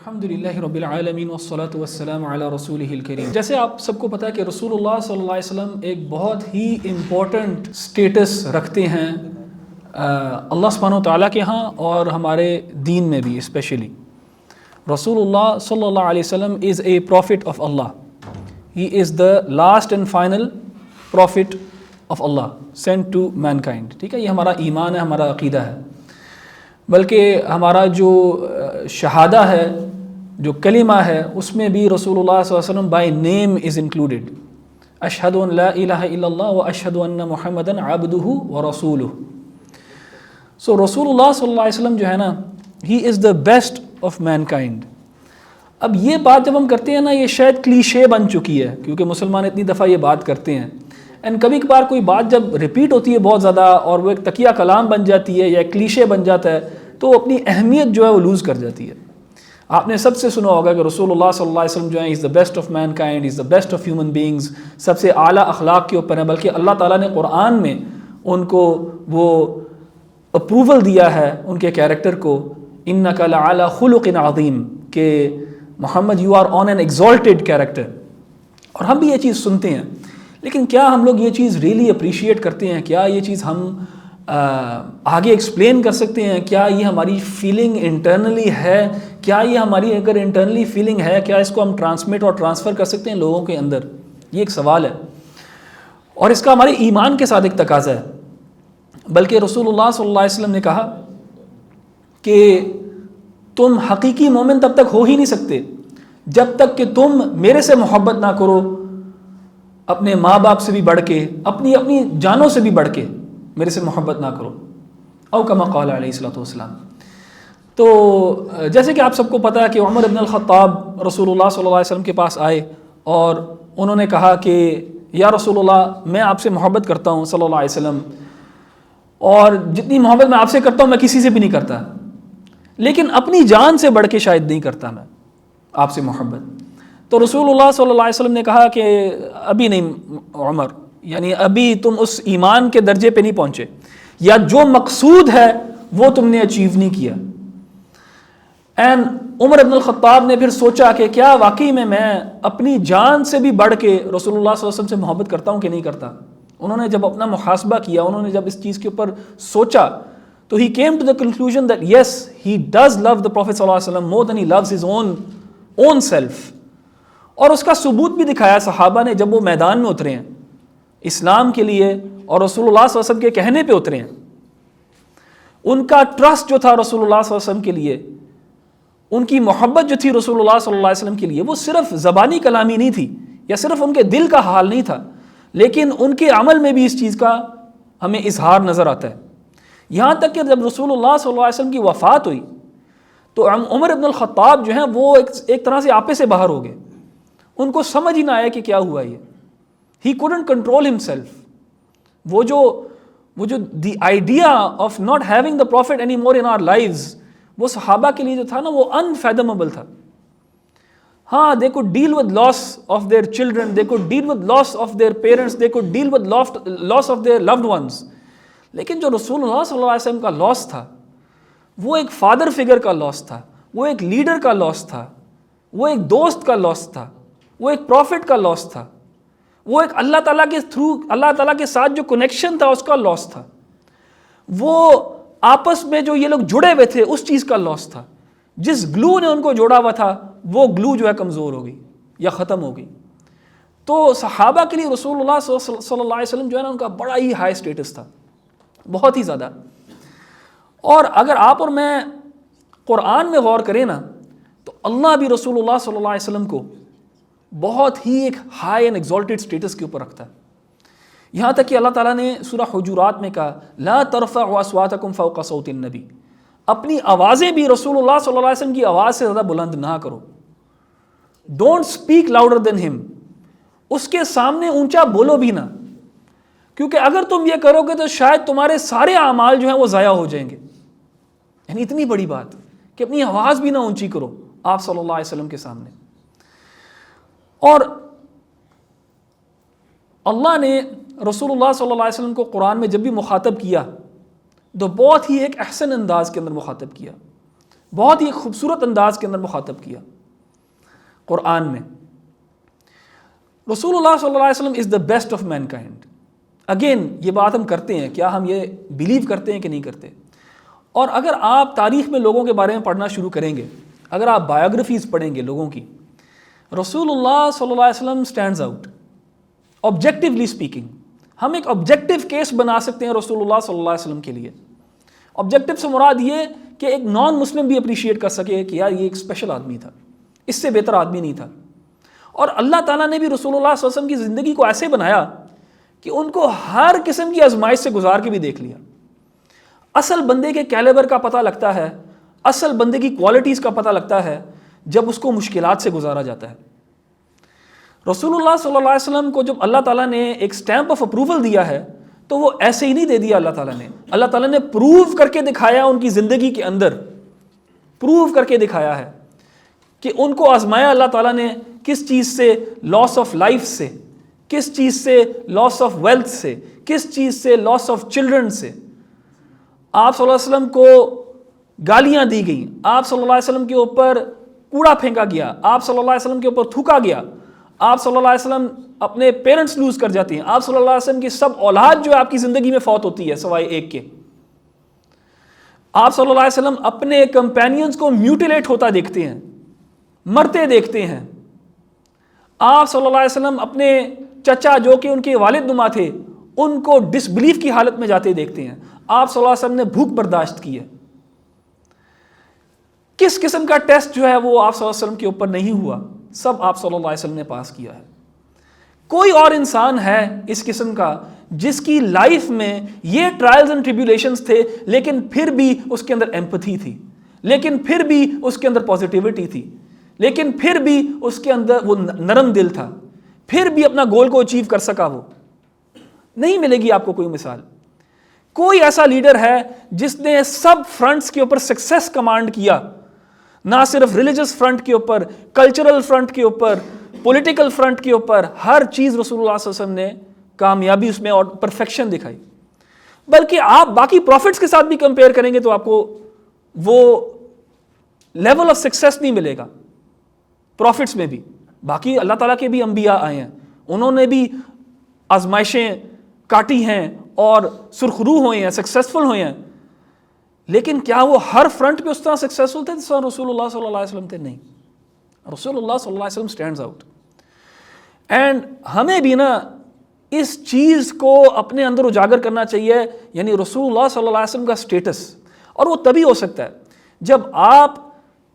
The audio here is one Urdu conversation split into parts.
الحمدللہ رب العالمین والصلاة والسلام علی رسولہ الکریم۔ جیسے آپ سب کو پتہ ہے کہ رسول اللہ صلی اللہ علیہ وسلم ایک بہت ہی امپورٹنٹ سٹیٹس رکھتے ہیں اللہ سبحانہ و تعالیٰ کے ہاں اور ہمارے دین میں بھی اسپیشلی۔ رسول اللہ صلی اللہ علیہ وسلم is a prophet of Allah, he is the last and final prophet of Allah sent to mankind. ٹھیک ہے، یہ ہمارا ایمان ہے، ہمارا عقیدہ ہے، بلکہ ہمارا جو شہادہ ہے، جو کلمہ ہے، اس میں بھی رسول اللہ صلی اللہ علیہ وسلم بائی نیم از انکلوڈیڈ۔ اشہد ان لا الہ الا اللہ و اشہد ان محمدًا عبدہ و رسولہ۔ سو رسول اللہ صلی اللہ علیہ وسلم جو ہے نا، he is the best of mankind. اب یہ بات جب ہم کرتے ہیں نا، یہ شاید کلیشے بن چکی ہے، کیونکہ مسلمان اتنی دفعہ یہ بات کرتے ہیں، اینڈ کبھی کبھار کوئی بات جب ریپیٹ ہوتی ہے بہت زیادہ اور وہ ایک تکیہ کلام بن جاتی ہے یا ایک کلیشے بن جاتا ہے، تو اپنی اہمیت جو ہے وہ لوز کر جاتی ہے۔ آپ نے سب سے سنا ہوگا کہ رسول اللہ صلی اللہ علیہ وسلم جو ہیں is the best of mankind, is the best of human beings, سب سے اعلیٰ اخلاق کے اوپر ہیں، بلکہ اللہ تعالیٰ نے قرآن میں ان کو وہ اپروول دیا ہے ان کے کیریکٹر کو، انک لعلی خلق عظیم، کہ Muhammad you are on an exalted character. اور ہم بھی یہ چیز سنتے ہیں، لیکن کیا ہم لوگ یہ چیز ریئلی اپریشیٹ کرتے ہیں؟ کیا یہ چیز ہم آگے ایکسپلین کر سکتے ہیں؟ کیا یہ ہماری فیلنگ انٹرنلی ہے؟ کیا یہ ہماری اگر انٹرنلی فیلنگ ہے، کیا اس کو ہم ٹرانسمٹ اور ٹرانسفر کر سکتے ہیں لوگوں کے اندر؟ یہ ایک سوال ہے، اور اس کا ہمارے ایمان کے ساتھ ایک تقاضا ہے۔ بلکہ رسول اللہ صلی اللہ علیہ وسلم نے کہا کہ تم حقیقی مومن تب تک ہو ہی نہیں سکتے جب تک کہ تم میرے سے محبت نہ کرو، اپنے ماں باپ سے بھی بڑھ کے، اپنی جانوں سے بھی بڑھ کے میرے سے محبت نہ کرو، او کما قال علیہ الصلوۃ والسلام۔ تو جیسے کہ آپ سب کو پتہ ہے کہ عمر بن الخطاب رسول اللہ صلی اللہ علیہ وسلم کے پاس آئے اور انہوں نے کہا کہ یا رسول اللہ، میں آپ سے محبت کرتا ہوں صلی اللہ علیہ وسلم، اور جتنی محبت میں آپ سے کرتا ہوں میں کسی سے بھی نہیں کرتا، لیکن اپنی جان سے بڑھ کے شاید نہیں کرتا میں آپ سے محبت۔ تو رسول اللہ صلی اللہ علیہ وسلم نے کہا کہ ابھی نہیں عمر، یعنی ابھی تم اس ایمان کے درجے پہ نہیں پہنچے، یا جو مقصود ہے وہ تم نے اچیو نہیں کیا۔ اینڈ عمر بن الخطاب نے پھر سوچا کہ کیا واقعی میں اپنی جان سے بھی بڑھ کے رسول اللہ صلی اللہ علیہ وسلم سے محبت کرتا ہوں کہ نہیں کرتا؟ انہوں نے جب اپنا محاسبہ کیا، انہوں نے جب اس چیز کے اوپر سوچا، تو he came to the conclusion that yes, he does love the Prophet صلی اللہ علیہ وسلم more than he loves his own self۔ اور اس کا ثبوت بھی دکھایا صحابہ نے جب وہ میدان میں اترے ہیں اسلام کے لیے اور رسول اللہ صلی اللہ علیہ وسلم کے کہنے پہ اترے ہیں۔ ان کا ٹرسٹ جو تھا رسول اللہ صلی اللہ علیہ وسلم کے لیے، ان کی محبت جو تھی رسول اللہ صلی اللہ علیہ وسلم کے لیے، وہ صرف زبانی کلامی نہیں تھی یا صرف ان کے دل کا حال نہیں تھا، لیکن ان کے عمل میں بھی اس چیز کا ہمیں اظہار نظر آتا ہے۔ یہاں تک کہ جب رسول اللہ صلی اللہ علیہ وسلم کی وفات ہوئی تو عمر بن الخطاب جو ہیں وہ ایک طرح سے آپے سے باہر ہو گئے، ان کو سمجھ ہی نہ آیا کہ کیا ہوا یہ۔ He couldn't control himself۔ وہ جو the idea of not having the prophet anymore in our lives، وہ صحابہ کے لیے جو تھا نا، وہ unfathomable تھا۔ ہاں، they could deal with loss of their children، they could deal with loss of their parents، they could deal with loss of their loved ones، لیکن جو رسول اللہ صلی اللہ علیہ وسلم کا لاس تھا، وہ ایک فادر فگر کا لاس تھا، وہ ایک لیڈر کا لاس تھا، وہ ایک دوست کا لاس تھا، وہ ایک پروفٹ کا لاس تھا، وہ ایک اللہ تعالیٰ کے تھرو، اللہ تعالیٰ کے ساتھ جو کنیکشن تھا اس کا لاس تھا، وہ آپس میں جو یہ لوگ جڑے ہوئے تھے اس چیز کا لاس تھا۔ جس گلو نے ان کو جوڑا ہوا تھا وہ گلو جو ہے کمزور ہو گئی یا ختم ہو گئی۔ تو صحابہ کے لیے رسول اللہ صلی اللہ علیہ وسلم جو ہے نا، ان کا بڑا ہی ہائی اسٹیٹس تھا، بہت ہی زیادہ۔ اور اگر آپ اور میں قرآن میں غور کریں نا، تو اللہ بھی رسول اللہ صلی اللہ علیہ وسلم کو بہت ہی ایک ہائی اینڈ ایگزالٹیڈ اسٹیٹس کے اوپر رکھتا ہے۔ یہاں تک کہ اللہ تعالیٰ نے سورہ حجرات میں کہا لا ترفعوا اصواتکم فوق صوت النبی، اپنی آوازیں بھی رسول اللہ صلی اللہ علیہ وسلم کی آواز سے زیادہ بلند نہ کرو۔ ڈونٹ اسپیک لاؤڈر دین ہم، اس کے سامنے اونچا بولو بھی نہ، کیونکہ اگر تم یہ کرو گے تو شاید تمہارے سارے اعمال جو ہیں وہ ضائع ہو جائیں گے۔ یعنی اتنی بڑی بات کہ اپنی آواز بھی نہ اونچی کرو آپ صلی اللہ علیہ وسلم کے سامنے۔ اور اللہ نے رسول اللہ صلی اللہ علیہ وسلم کو قرآن میں جب بھی مخاطب کیا تو بہت ہی ایک احسن انداز کے اندر مخاطب کیا، بہت ہی خوبصورت انداز کے اندر مخاطب کیا قرآن میں. رسول اللہ صلی اللہ علیہ وسلم is the best of mankind. Again یہ بات ہم کرتے ہیں, کیا ہم یہ بلیو کرتے ہیں کہ نہیں کرتے؟ اور اگر آپ تاریخ میں لوگوں کے بارے میں پڑھنا شروع کریں گے, اگر آپ بایوگرافیز پڑھیں گے لوگوں کی, رسول اللہ صلی اللہ علیہ وسلم اسٹینڈز آؤٹ آبجیکٹیولی اسپیکنگ. ہم ایک آبجیکٹیو کیس بنا سکتے ہیں رسول اللہ صلی اللہ علیہ وسلم کے لیے. آبجیکٹیو سے مراد یہ کہ ایک نان مسلم بھی اپریشیٹ کر سکے کہ یار یہ ایک اسپیشل آدمی تھا, اس سے بہتر آدمی نہیں تھا. اور اللہ تعالیٰ نے بھی رسول اللہ صلی اللہ علیہ وسلم کی زندگی کو ایسے بنایا کہ ان کو ہر قسم کی آزمائش سے گزار کے بھی دیکھ لیا. اصل بندے کے کیلیبر کا پتہ لگتا ہے, اصل بندے کی کوالٹیز کا پتہ لگتا ہے جب اس کو مشکلات سے گزارا جاتا ہے. رسول اللہ صلی اللہ علیہ وسلم کو جب اللہ تعالیٰ نے ایک سٹیمپ آف اپروول دیا ہے تو وہ ایسے ہی نہیں دے دیا اللہ تعالیٰ نے. اللہ تعالیٰ نے پروو کر کے دکھایا, ان کی زندگی کے اندر پروو کر کے دکھایا ہے کہ ان کو آزمایا اللہ تعالیٰ نے کس چیز سے, لاس آف لائف سے, کس چیز سے, لاس آف ویلتھ سے, کس چیز سے, لاس آف چلڈرن سے. آپ صلی اللہ علیہ وسلم کو گالیاں دی گئیں, آپ صلی اللہ علیہ وسلم کے اوپر کوڑا پھینکا گیا, آپ صلی اللہ علیہ وسلم کے اوپر تھوکا گیا, آپ صلی اللہ علیہ وسلم اپنے پیرنٹس لوز کر جاتے ہیں, آپ صلی اللہ علیہ وسلم کی سب اولاد جو ہے آپ کی زندگی میں فوت ہوتی ہے سوائے ایک کے. آپ صلی اللہ علیہ وسلم اپنے کمپینینز کو میوٹیلیٹ ہوتا دیکھتے ہیں, مرتے دیکھتے ہیں. آپ صلی اللہ علیہ وسلم اپنے چچا جو کہ ان کے والد نما تھے ان کو ڈس بلیف کی حالت میں جاتے دیکھتے ہیں. آپ صلی اللہ علیہ وسلم نے بھوک برداشت کی ہے. کس قسم کا ٹیسٹ جو ہے وہ آپ صلی اللہ علیہ وسلم کے اوپر نہیں ہوا, سب آپ صلی اللہ علیہ وسلم نے پاس کیا ہے. کوئی اور انسان ہے اس قسم کا جس کی لائف میں یہ ٹرائلز اینڈ ٹریبیولیشنز تھے لیکن پھر بھی اس کے اندر ایمپتھی تھی, لیکن پھر بھی اس کے اندر پازیٹیوٹی تھی, لیکن پھر بھی اس کے اندر وہ نرم دل تھا, پھر بھی اپنا گول کو اچیو کر سکا؟ وہ نہیں ملے گی آپ کو کوئی مثال. کوئی ایسا لیڈر ہے جس نے سب فرنٹس کے اوپر سکسیس کمانڈ کیا, نہ صرف ریلیجس فرنٹ کے اوپر, کلچرل فرنٹ کے اوپر, پولیٹیکل فرنٹ کے اوپر, ہر چیز رسول اللہ صلی اللہ علیہ وسلم نے کامیابی اس میں اور پرفیکشن دکھائی. بلکہ آپ باقی پروفٹس کے ساتھ بھی کمپیئر کریں گے تو آپ کو وہ لیول آف سکسیس نہیں ملے گا. پروفٹس میں بھی باقی اللہ تعالیٰ کے بھی انبیاء آئے ہیں, انہوں نے بھی آزمائشیں کاٹی ہیں اور سرخرو ہوئے ہیں, سکسیسفل ہوئے ہیں, لیکن کیا وہ ہر فرنٹ پہ اس طرح سکسیسفل تھے جس طرح رسول اللہ صلی اللہ علیہ وسلم تھے؟ نہیں. رسول اللہ صلی اللہ علیہ وسلم سٹینڈز آؤٹ. اینڈ ہمیں بھی نا اس چیز کو اپنے اندر اجاگر کرنا چاہیے, یعنی رسول اللہ صلی اللہ علیہ وسلم کا سٹیٹس. اور وہ تبھی ہو سکتا ہے جب آپ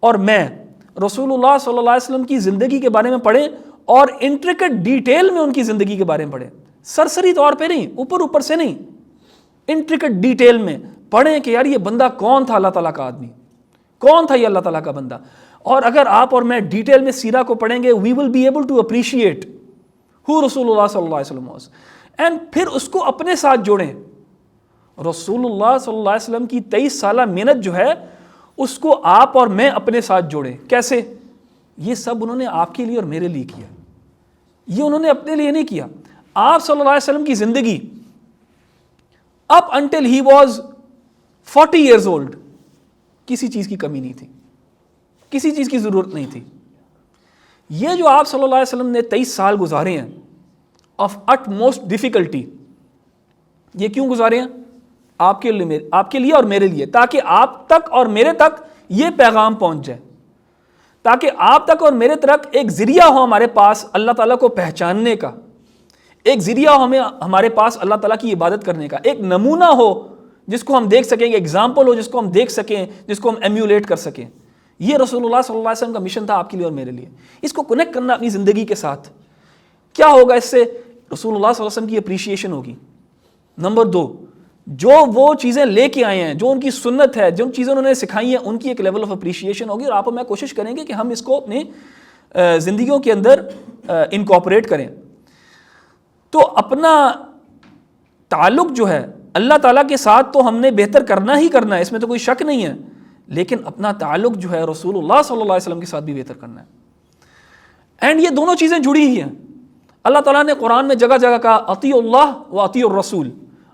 اور میں رسول اللہ صلی اللہ علیہ وسلم کی زندگی کے بارے میں پڑھیں اور انٹریکٹ ڈیٹیل میں ان کی زندگی کے بارے میں پڑھیں, سرسری طور پہ نہیں, اوپر سے نہیں, انٹریکٹ ڈیٹیل میں پڑھیں کہ یار یہ بندہ کون تھا, اللہ تعالیٰ کا آدمی کون تھا, یہ اللہ تعالیٰ کا بندہ. اور اگر آپ اور میں ڈیٹیل میں سیرہ کو پڑھیں گے, we will be able to appreciate how رسول اللہ صلی اللہ علیہ وسلم واز, اینڈ پھر اس کو اپنے ساتھ جوڑیں. رسول اللہ صلی اللہ علیہ وسلم کی 23 سالہ محنت جو ہے اس کو آپ اور میں اپنے ساتھ جوڑیں. کیسے؟ یہ سب انہوں نے آپ کے لیے اور میرے لیے کیا, یہ انہوں نے اپنے لیے نہیں کیا. آپ صلی اللہ علیہ وسلم کی زندگی up until he was 40 years old کسی چیز کی کمی نہیں تھی, کسی چیز کی ضرورت نہیں تھی. یہ جو آپ صلی اللہ علیہ وسلم نے 23 سال گزارے ہیں آف اٹ موسٹ ڈیفیکلٹی, یہ کیوں گزارے ہیں؟ آپ کے لیے اور میرے لیے, تاکہ آپ تک اور میرے تک یہ پیغام پہنچ جائے, تاکہ آپ تک اور میرے تک ایک ذریعہ ہو ہمارے پاس اللہ تعالیٰ کو پہچاننے کا, ایک ذریعہ ہو ہمارے پاس اللہ تعالیٰ کی عبادت کرنے کا, ایک نمونہ ہو جس کو ہم دیکھ سکیں, ایک ایگزامپل ہو جس کو ہم دیکھ سکیں, جس کو ہم ایمیولیٹ کر سکیں. یہ رسول اللہ صلی اللہ علیہ وسلم کا مشن تھا آپ کے لیے اور میرے لیے. اس کو کنیکٹ کرنا اپنی زندگی کے ساتھ. کیا ہوگا اس سے؟ رسول اللہ صلی اللہ علیہ وسلم کی اپریشیشن ہوگی. نمبر 2, جو وہ چیزیں لے کے آئے ہیں, جو ان کی سنت ہے, جو چیزیں انہوں نے سکھائی ہیں, ان کی ایک لیول آف اپریشیشن ہوگی. اور آپ اور میں کوشش کریں گے کہ ہم اس کو اپنی زندگیوں کے اندر انکارپوریٹ کریں. تو اپنا تعلق جو ہے اللہ تعالیٰ کے ساتھ تو ہم نے بہتر کرنا ہی کرنا ہے, اس میں تو کوئی شک نہیں ہے, لیکن اپنا تعلق جو ہے رسول اللہ صلی اللہ علیہ وسلم کے ساتھ بھی بہتر کرنا ہے. اینڈ یہ دونوں چیزیں جڑی ہی ہیں. اللہ تعالیٰ نے قرآن میں جگہ جگہ کہا اطیعوا اللہ و اطیعوا الرسول,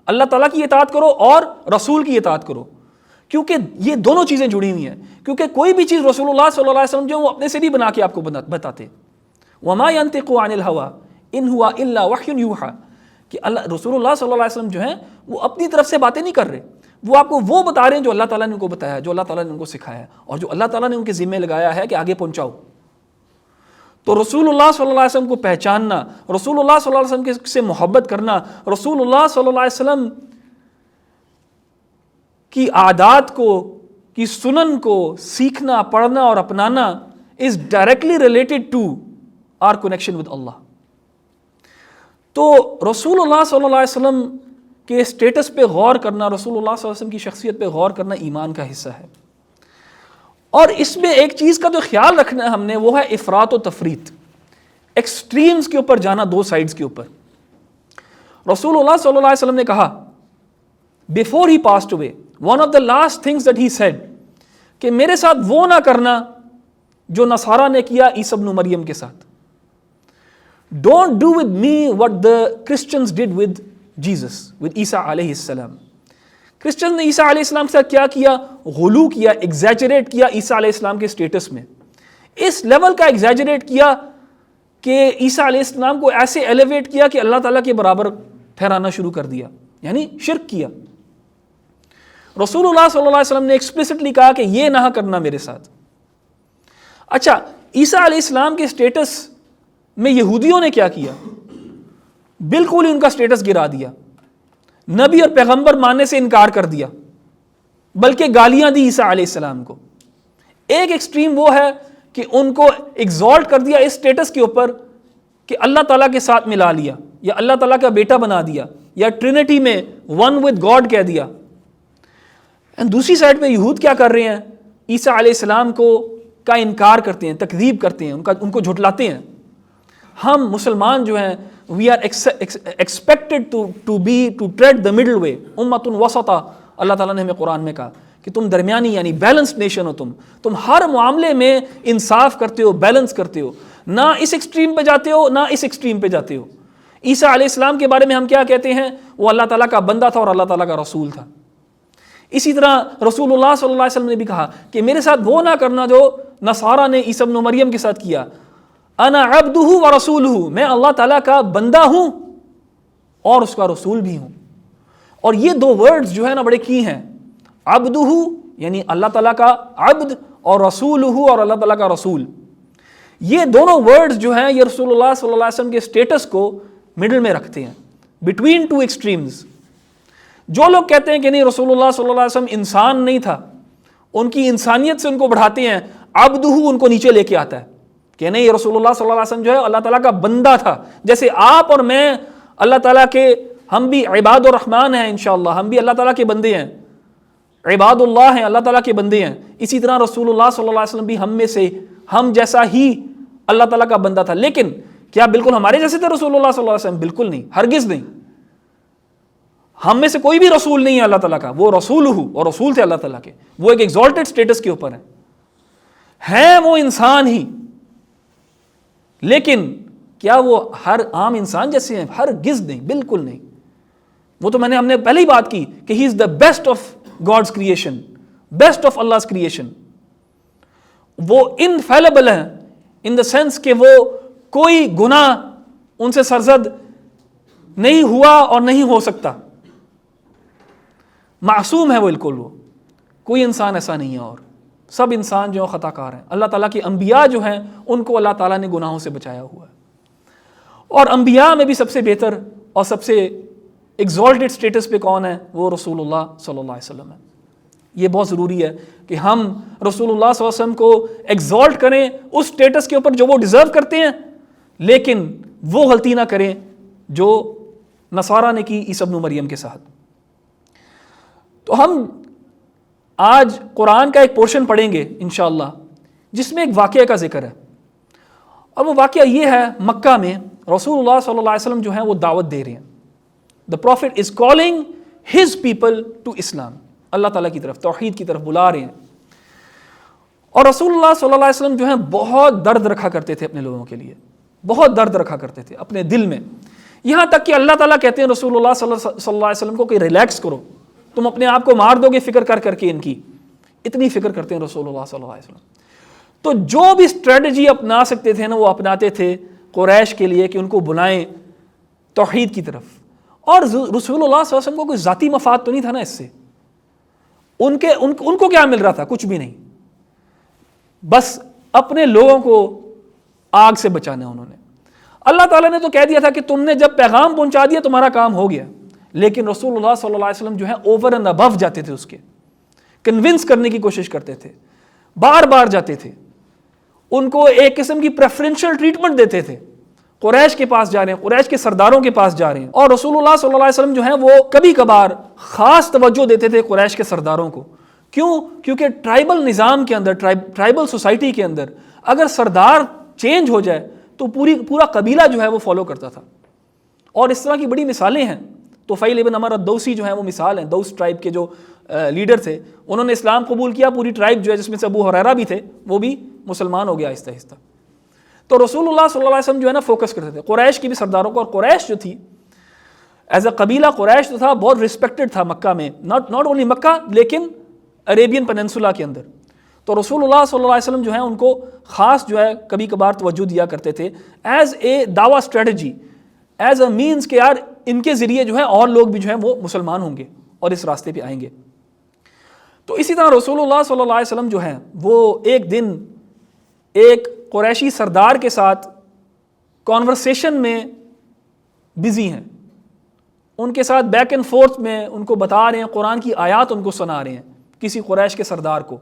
اللہ تعالیٰ کی اطاعت کرو اور رسول کی اطاعت کرو. کیونکہ یہ دونوں چیزیں جڑی ہوئی ہیں. کیونکہ کوئی بھی چیز رسول اللہ صلی اللہ علیہ وسلم جو وہ اپنے سے نہیں بنا کے آپ کو بتاتے. وما ينطق عن الهوى ان هو الا وحی یوحى, کہ اللہ رسول اللہ صلی اللہ علیہ وسلم جو ہیں وہ اپنی طرف سے باتیں نہیں کر رہے, وہ آپ کو وہ بتا رہے ہیں جو اللہ تعالیٰ نے ان کو بتایا, جو اللہ تعالیٰ نے ان کو سکھایا ہے, اور جو اللہ تعالیٰ نے ان کے ذمہ لگایا ہے کہ آگے پہنچاؤ. تو رسول اللہ صلی اللہ علیہ وسلم کو پہچاننا, رسول اللہ صلی اللہ علیہ وسلم سے محبت کرنا, رسول اللہ صلی اللہ علیہ وسلم کی عادات کو, کی سنن کو سیکھنا, پڑھنا اور اپنانا is directly related to our connection with Allah. تو رسول اللہ صلی اللہ علیہ وسلم کے اسٹیٹس پہ غور کرنا, رسول اللہ صلی اللہ علیہ وسلم کی شخصیت پہ غور کرنا ایمان کا حصہ ہے. اور اس میں ایک چیز کا جو خیال رکھنا ہے ہم نے, وہ ہے افراط و تفریط, ایکسٹریمز کے اوپر جانا, دو سائڈز کے اوپر. رسول اللہ صلی اللہ علیہ وسلم نے کہا before he passed away, one of the last things that he said, کہ میرے ساتھ وہ نہ کرنا جو نصارہ نے کیا عیسی ابن مریم کے ساتھ. Don't do with me what the Christians did with Jesus, with عیسیٰ علیہ السلام. کرسچن نے عیسیٰ علیہ السلام کے ساتھ کیا کیا, غلو کیا, ایگزیجریٹ کیا عیسیٰ علیہ السلام کے اسٹیٹس میں. اس لیول کا ایگزیجریٹ کیا کہ عیسیٰ علیہ السلام کو ایسے ایلیویٹ کیا کہ اللہ تعالیٰ کے برابر ٹھہرانا شروع کر دیا, یعنی شرک کیا. رسول اللہ صلی اللہ علیہ وسلم نے ایکسپلیسٹلی کہا کہ یہ نہ کرنا میرے ساتھ. اچھا, عیسیٰ علیہ السلام کے اسٹیٹس میں یہودیوں نے کیا کیا؟ بالکل ہی ان کا اسٹیٹس گرا دیا, نبی اور پیغمبر ماننے سے انکار کر دیا, بلکہ گالیاں دی عیسیٰ علیہ السلام کو. ایک ایکسٹریم وہ ہے کہ ان کو ایگزالٹ کر دیا اس اسٹیٹس کے اوپر کہ اللہ تعالیٰ کے ساتھ ملا لیا, یا اللہ تعالیٰ کا بیٹا بنا دیا, یا ٹرینٹی میں ون ود گاڈ کہہ دیا. دوسری سائڈ پہ یہود کیا کر رہے ہیں؟ عیسیٰ علیہ السلام کا انکار کرتے ہیں, تکذیب کرتے ہیں, ان کو جھٹلاتے ہیں. ہم مسلمان جو ہیں we are expected to tread the middle way, امتن وسطا. اللہ تعالیٰ نے ہمیں قرآن میں کہا کہ تم درمیانی یعنی بیلنس نیشن ہو. تم ہر معاملے میں انصاف کرتے ہو, بیلنس کرتے ہو, نہ اس ایکسٹریم پہ جاتے ہو نہ اس ایکسٹریم پہ جاتے ہو. عیسیٰ علیہ السلام کے بارے میں ہم کیا کہتے ہیں؟ وہ اللہ تعالیٰ کا بندہ تھا اور اللہ تعالیٰ کا رسول تھا. اسی طرح رسول اللہ صلی اللہ علیہ وسلم نے بھی کہا کہ میرے ساتھ وہ نہ کرنا جو نصارہ نے عیسی ابن مریم کے ساتھ کیا. انا عبدہ و رسولہ, میں اللہ تعالیٰ کا بندہ ہوں اور اس کا رسول بھی ہوں. اور یہ دو ورڈز جو ہے نا بڑے کی ہیں, عبدہ یعنی اللہ تعالیٰ کا عبد, اور رسولہ اور اللہ تعالیٰ کا رسول. یہ دونوں ورڈز جو ہیں یہ رسول اللہ صلی اللہ علیہ وسلم کے سٹیٹس کو مڈل میں رکھتے ہیں, بٹوین ٹو ایکسٹریمز. جو لوگ کہتے ہیں کہ نہیں رسول اللہ صلی اللہ علیہ وسلم انسان نہیں تھا, ان کی انسانیت سے ان کو بڑھاتے ہیں, عبدہ ان کو نیچے لے کے آتا ہے کہ نہیں رسول اللہ صلی اللہ علیہ وسلم جو ہے اللہ تعالیٰ کا بندہ تھا. جیسے آپ اور میں اللہ تعالیٰ کے, ہم بھی عباد الرحمن ہیں انشاءاللہ, ہم بھی اللہ تعالیٰ کے بندے ہیں, عباد اللہ ہیں, اللہ تعالیٰ کے بندے ہیں. اسی طرح رسول اللہ صلی اللہ علیہ وسلم بھی ہم میں سے, ہم جیسا ہی اللہ تعالیٰ کا بندہ تھا. لیکن کیا بالکل ہمارے جیسے تھے رسول اللہ صلی اللہ علیہ وسلم؟ بالکل نہیں, ہرگز نہیں. ہم میں سے کوئی بھی رسول نہیں ہے اللہ تعالیٰ کا, وہ رسول ہو اور رسول تھے اللہ تعالیٰ کے, وہ ایک ایگزالٹڈ سٹیٹس کے اوپر ہیں وہ انسان ہی. لیکن کیا وہ ہر عام انسان جیسے ہیں؟ ہرگز نہیں, بالکل نہیں. وہ تو ہم نے پہلے ہی بات کی کہ he is the best of God's creation, best of Allah's creation. وہ انفیلیبل ہیں ان دا سینس کہ وہ کوئی گناہ ان سے سرزد نہیں ہوا اور نہیں ہو سکتا, معصوم ہے وہ بالکل. وہ کوئی انسان ایسا نہیں ہے, اور سب انسان جو خطا کار ہیں. اللہ تعالیٰ کے انبیاء جو ہیں ان کو اللہ تعالیٰ نے گناہوں سے بچایا ہوا ہے. اور انبیاء میں بھی سب سے بہتر اور سب سے ایگزالٹڈ سٹیٹس پہ کون ہے؟ وہ رسول اللہ صلی اللہ علیہ وسلم ہے. یہ بہت ضروری ہے کہ ہم رسول اللہ صلی اللہ علیہ وسلم کو ایگزالٹ کریں اس سٹیٹس کے اوپر جو وہ ڈیزرو کرتے ہیں, لیکن وہ غلطی نہ کریں جو نصارہ نے کی عیسی ابن مریم کے ساتھ. تو ہم آج قرآن کا ایک پورشن پڑھیں گے انشاءاللہ جس میں ایک واقعہ کا ذکر ہے, اور وہ واقعہ یہ ہے مکہ میں رسول اللہ صلی اللہ علیہ وسلم جو ہیں وہ دعوت دے رہے ہیں. The Prophet is calling his people to Islam, اللہ تعالیٰ کی طرف, توحید کی طرف بلا رہے ہیں. اور رسول اللہ صلی اللہ علیہ وسلم جو ہیں بہت درد رکھا کرتے تھے اپنے لوگوں کے لیے, بہت درد رکھا کرتے تھے اپنے دل میں, یہاں تک کہ اللہ تعالیٰ کہتے ہیں رسول اللہ صلی اللہ علیہ وسلم کو کہ ریلیکس کرو, تم اپنے آپ کو مار دو گے فکر کر کر کے ان کی. اتنی فکر کرتے ہیں رسول اللہ صلی اللہ علیہ وسلم. تو جو بھی اسٹریٹجی اپنا سکتے تھے نا وہ اپناتے تھے قریش کے لیے کہ ان کو بلائیں توحید کی طرف. اور رسول اللہ صلی اللہ علیہ وسلم کو کوئی ذاتی مفاد تو نہیں تھا نا اس سے. ان کو کیا مل رہا تھا؟ کچھ بھی نہیں. بس اپنے لوگوں کو آگ سے بچانا انہوں نے. اللہ تعالیٰ نے تو کہہ دیا تھا کہ تم نے جب پیغام پہنچا دیا تمہارا کام ہو گیا. لیکن رسول اللہ صلی اللہ علیہ وسلم جو ہے اوور اینڈ ابو جاتے تھے, اس کے کنونس کرنے کی کوشش کرتے تھے, بار بار جاتے تھے, ان کو ایک قسم کی پریفرنشل ٹریٹمنٹ دیتے تھے. قریش کے پاس جا رہے ہیں, قریش کے سرداروں کے پاس جا رہے ہیں. اور رسول اللہ صلی اللہ علیہ وسلم جو ہیں وہ کبھی کبھار خاص توجہ دیتے تھے قریش کے سرداروں کو. کیوں؟ کیونکہ ٹرائبل نظام کے اندر, ٹرائبل سوسائٹی کے اندر اگر سردار چینج ہو جائے تو پورا قبیلہ جو ہے وہ فالو کرتا تھا. اور اس طرح کی بڑی مثالیں ہیں. طفیل ابن عمر الدوسی جو ہیں وہ مثال ہیں, دوس ٹرائب کے جو لیڈر تھے, انہوں نے اسلام قبول کیا. پوری ٹرائب جو ہے جس میں سے ابو ہریرہ بھی تھے وہ بھی مسلمان ہو گیا آہستہ آہستہ. تو رسول اللہ صلی اللہ علیہ وسلم جو ہے نا فوکس کرتے تھے قریش کی بھی سرداروں کو. اور قریش جو تھی ایز اے قبیلہ, قریش جو تھا بہت رسپیکٹڈ تھا مکہ میں, ناٹ اونلی مکہ لیکن عربین پیننسولا کے اندر. تو رسول اللہ صلی اللہ علیہ وسلم جو ہے ان کو خاص جو ہے کبھی کبھار توجہ دیا کرتے تھے ایز اے دعویٰ اسٹریٹجی, ایز اے مینس کہ یار ان کے ذریعے جو ہے اور لوگ بھی جو ہیں وہ مسلمان ہوں گے اور اس راستے پہ آئیں گے. تو اسی طرح رسول اللہ صلی اللہ علیہ وسلم جو ہیں وہ ایک دن ایک قریشی سردار کے ساتھ کانورسیشن میں بزی ہیں, ان کے ساتھ بیک اینڈ فورتھ میں ان کو بتا رہے ہیں, قرآن کی آیات ان کو سنا رہے ہیں کسی قریش کے سردار کو.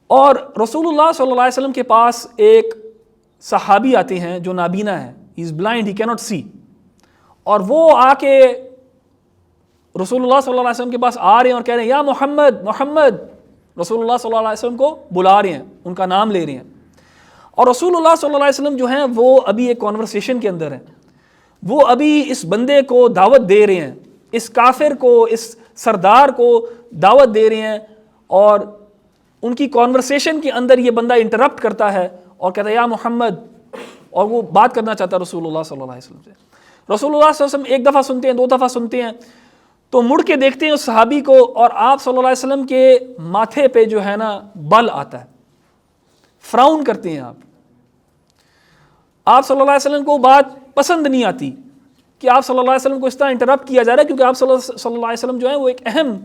اور رسول اللہ صلی اللہ علیہ وسلم کے پاس ایک صحابی آتے ہیں جو نابینا ہے, ہی از بلائنڈ, ہی کینٹ سی. اور وہ آ کے رسول اللہ صلی اللہ علیہ وسلم کے پاس آ رہے ہیں اور کہہ رہے ہیں یا محمد محمد. رسول اللہ صلی اللہ علیہ وسلم کو بلا رہے ہیں, ان کا نام لے رہے ہیں. اور رسول اللہ صلی اللہ علیہ وسلم جو ہیں وہ ابھی ایک کانورسیشن کے اندر ہیں, وہ ابھی اس بندے کو دعوت دے رہے ہیں, اس کافر کو, اس سردار کو دعوت دے رہے ہیں. اور ان کی کانورسیشن کے اندر یہ بندہ انٹرپٹ کرتا ہے اور کہتا ہے یا محمد, اور وہ بات کرنا چاہتا ہے رسول اللہ صلی اللہ علیہ وسلم سے. رسول اللہ صلی اللہ علیہ وسلم ایک دفعہ سنتے ہیں, دو دفعہ سنتے ہیں, تو مڑ کے دیکھتے ہیں اس صحابی کو اور آپ صلی اللہ علیہ وسلم کے ماتھے پہ جو ہے نا بل آتا ہے, فراؤن کرتے ہیں آپ صلی اللہ علیہ وسلم کو بات پسند نہیں آتی کہ آپ صلی اللہ علیہ وسلم کو اس طرح انٹرپٹ کیا جا رہا ہے, کیونکہ آپ صلی اللہ علیہ وسلم جو ہے وہ ایک اہم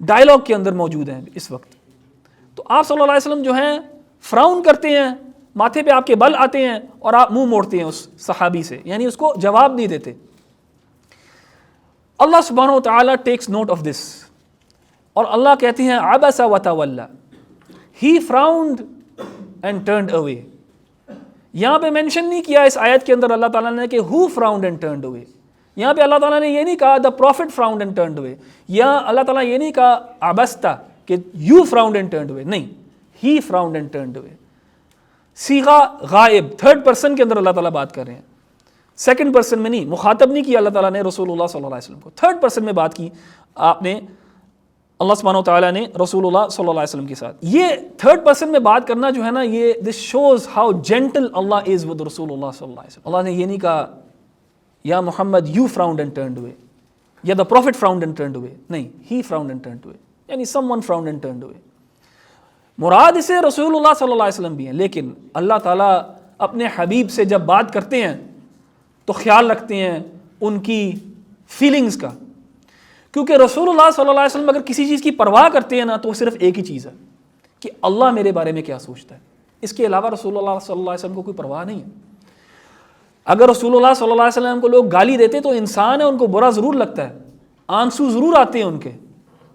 ڈائلاگ کے اندر موجود ہیں اس وقت. تو آپ صلی اللہ علیہ وسلم جو ہیں فراؤن کرتے ہیں, ماتھے پہ آپ کے بل آتے ہیں اور آپ منہ موڑتے ہیں اس صحابی سے, یعنی اس کو جواب نہیں دیتے. اللہ سبحانہ و تعالیٰ ٹیکس نوٹ آف دس, اور اللہ کہتے ہیں عبس وتولی, ہی فراؤنڈ اینڈ ٹرنڈ اوے. یہاں پہ مینشن نہیں کیا اس آیت کے اندر اللہ تعالیٰ نے کہ ہو فراؤنڈ اینڈ ٹرنڈ اوے. یہاں پہ اللہ تعالیٰ نے یہ نہیں کہا دا پروفٹ فراؤنڈ اینڈ ٹرنڈ اوے, یا اللہ تعالیٰ یہ نہیں کہا عبستا کہ یو فراؤنڈ اینڈ ٹرنڈ اوے, نہیں, ہی فراؤنڈ اینڈ ٹرنڈ اوے. صیغہ غائب, تھرڈ پرسن کے اندر اللہ تعالیٰ بات کر رہے ہیں, سیکنڈ پرسن میں نہیں, مخاطب نہیں کیا اللہ تعالیٰ نے رسول اللہ صلی اللہ علیہ وسلم کو, تھرڈ پرسن میں بات کی آپ نے, اللہ سبحانہ و تعالیٰ نے رسول اللہ صلی اللہ علیہ وسلم کے ساتھ. یہ تھرڈ پرسن میں بات کرنا جو ہے نا, یہ this shows how gentle Allah is with رسول اللہ صلی اللہ علیہ وسلم. اللہ نے یہ نہیں کہا یا محمد یو فراؤنڈ اینڈ ٹرنڈ اوے, یا دا پروفٹ فراؤنڈ اینڈ ٹرنڈ اوے, نہیں, ہی فراؤنڈ اینڈ ٹرنڈ اوے, یعنی سم ون فراؤنڈ اینڈ ٹرنڈ اوے. مراد اسے رسول اللہ صلی اللہ علیہ وسلم بھی ہیں, لیکن اللہ تعالیٰ اپنے حبیب سے جب بات کرتے ہیں تو خیال رکھتے ہیں ان کی فیلنگز کا, کیونکہ رسول اللہ صلی اللہ علیہ وسلم اگر کسی چیز کی پرواہ کرتے ہیں نا تو وہ صرف ایک ہی چیز ہے کہ اللہ میرے بارے میں کیا سوچتا ہے. اس کے علاوہ رسول اللہ صلی اللہ علیہ وسلم کو کوئی پرواہ نہیں ہے. اگر رسول اللہ صلی اللہ علیہ وسلم کو لوگ گالی دیتے تو انسان ہے, ان کو برا ضرور لگتا ہے, آنسو ضرور آتے ہیں ان کے,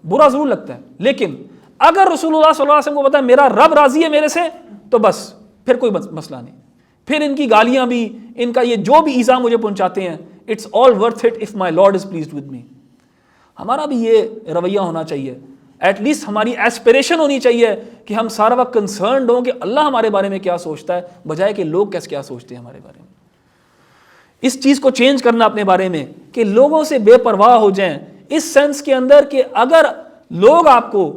برا ضرور لگتا ہے. لیکن اگر رسول اللہ صلی اللہ علیہ وسلم کو پتا ہے میرا رب راضی ہے میرے سے, تو بس پھر کوئی مسئلہ نہیں. پھر ان کی گالیاں بھی, ان کا یہ جو بھی ایذا مجھے پہنچاتے ہیں, it's all worth it if my lord is pleased with me. ہمارا بھی یہ رویہ ہونا چاہیے, ایٹ لیسٹ ہماری ایسپریشن ہونی چاہیے کہ ہم سارا وقت کنسرنڈ ہوں کہ اللہ ہمارے بارے میں کیا سوچتا ہے, بجائے کہ لوگ کیا سوچتے ہیں ہمارے بارے میں. اس چیز کو چینج کرنا اپنے بارے میں کہ لوگوں سے بے پرواہ ہو جائیں, اس سینس کے اندر کہ اگر لوگ آپ کو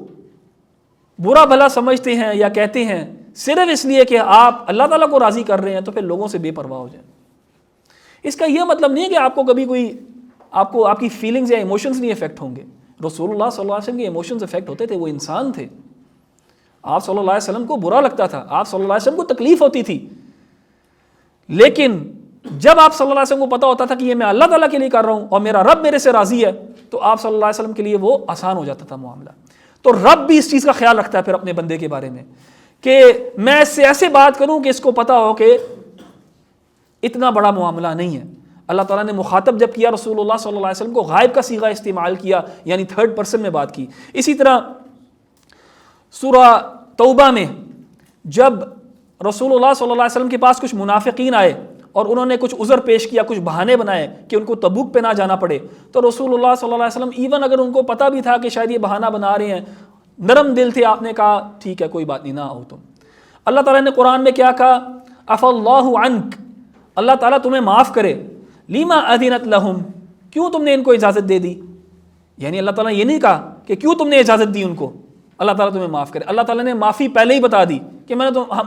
برا بھلا سمجھتے ہیں یا کہتے ہیں صرف اس لیے کہ آپ اللہ تعالیٰ کو راضی کر رہے ہیں, تو پھر لوگوں سے بے پرواہ ہو جائیں. اس کا یہ مطلب نہیں ہے کہ آپ کو کبھی کوئی آپ کو آپ کی فیلنگز یا ایموشنز نہیں افیکٹ ہوں گے. رسول اللہ صلی اللہ علیہ وسلم کے ایموشنز افیکٹ ہوتے تھے, وہ انسان تھے. آپ صلی اللہ علیہ وسلم کو برا لگتا تھا, آپ صلی اللہ علیہ وسلم کو تکلیف ہوتی تھی, لیکن جب آپ صلی اللہ علیہ وسلم کو پتا ہوتا تھا کہ یہ میں اللہ تعالیٰ کے لیے کر رہا ہوں اور میرا رب میرے سے راضی ہے, تو آپ صلی اللہ علیہ وسلم کے لیے وہ آسان ہو جاتا تھا معاملہ. تو رب بھی اس چیز کا خیال رکھتا ہے پھر اپنے بندے کے بارے میں کہ میں اس سے ایسے بات کروں کہ اس کو پتا ہو کہ اتنا بڑا معاملہ نہیں ہے. اللہ تعالیٰ نے مخاطب جب کیا رسول اللہ صلی اللہ علیہ وسلم کو, غائب کا صیغہ استعمال کیا, یعنی تھرڈ پرسن میں بات کی. اسی طرح سورہ توبہ میں جب رسول اللہ صلی اللہ علیہ وسلم کے پاس کچھ منافقین آئے اور انہوں نے کچھ عذر پیش کیا, کچھ بہانے بنائے کہ ان کو تبوک پہ نہ جانا پڑے, تو رسول اللہ صلی اللہ علیہ وسلم ایون اگر ان کو پتہ بھی تھا کہ شاید یہ بہانہ بنا رہے ہیں, نرم دل تھے, آپ نے کہا ٹھیک ہے کوئی بات نہیں, نہ آؤ تم. اللہ تعالیٰ نے قرآن میں کیا کہا, عفا اللہ عنک, اللہ تعالیٰ تمہیں معاف کرے, لیما اذنت لہم, کیوں تم نے ان کو اجازت دے دی. یعنی اللہ تعالیٰ نے یہ نہیں کہا کہ کیوں تم نے اجازت دی ان کو, اللہ تعالیٰ تمہیں معاف کرے. اللہ تعالیٰ نے معافی پہلے ہی بتا دی کہ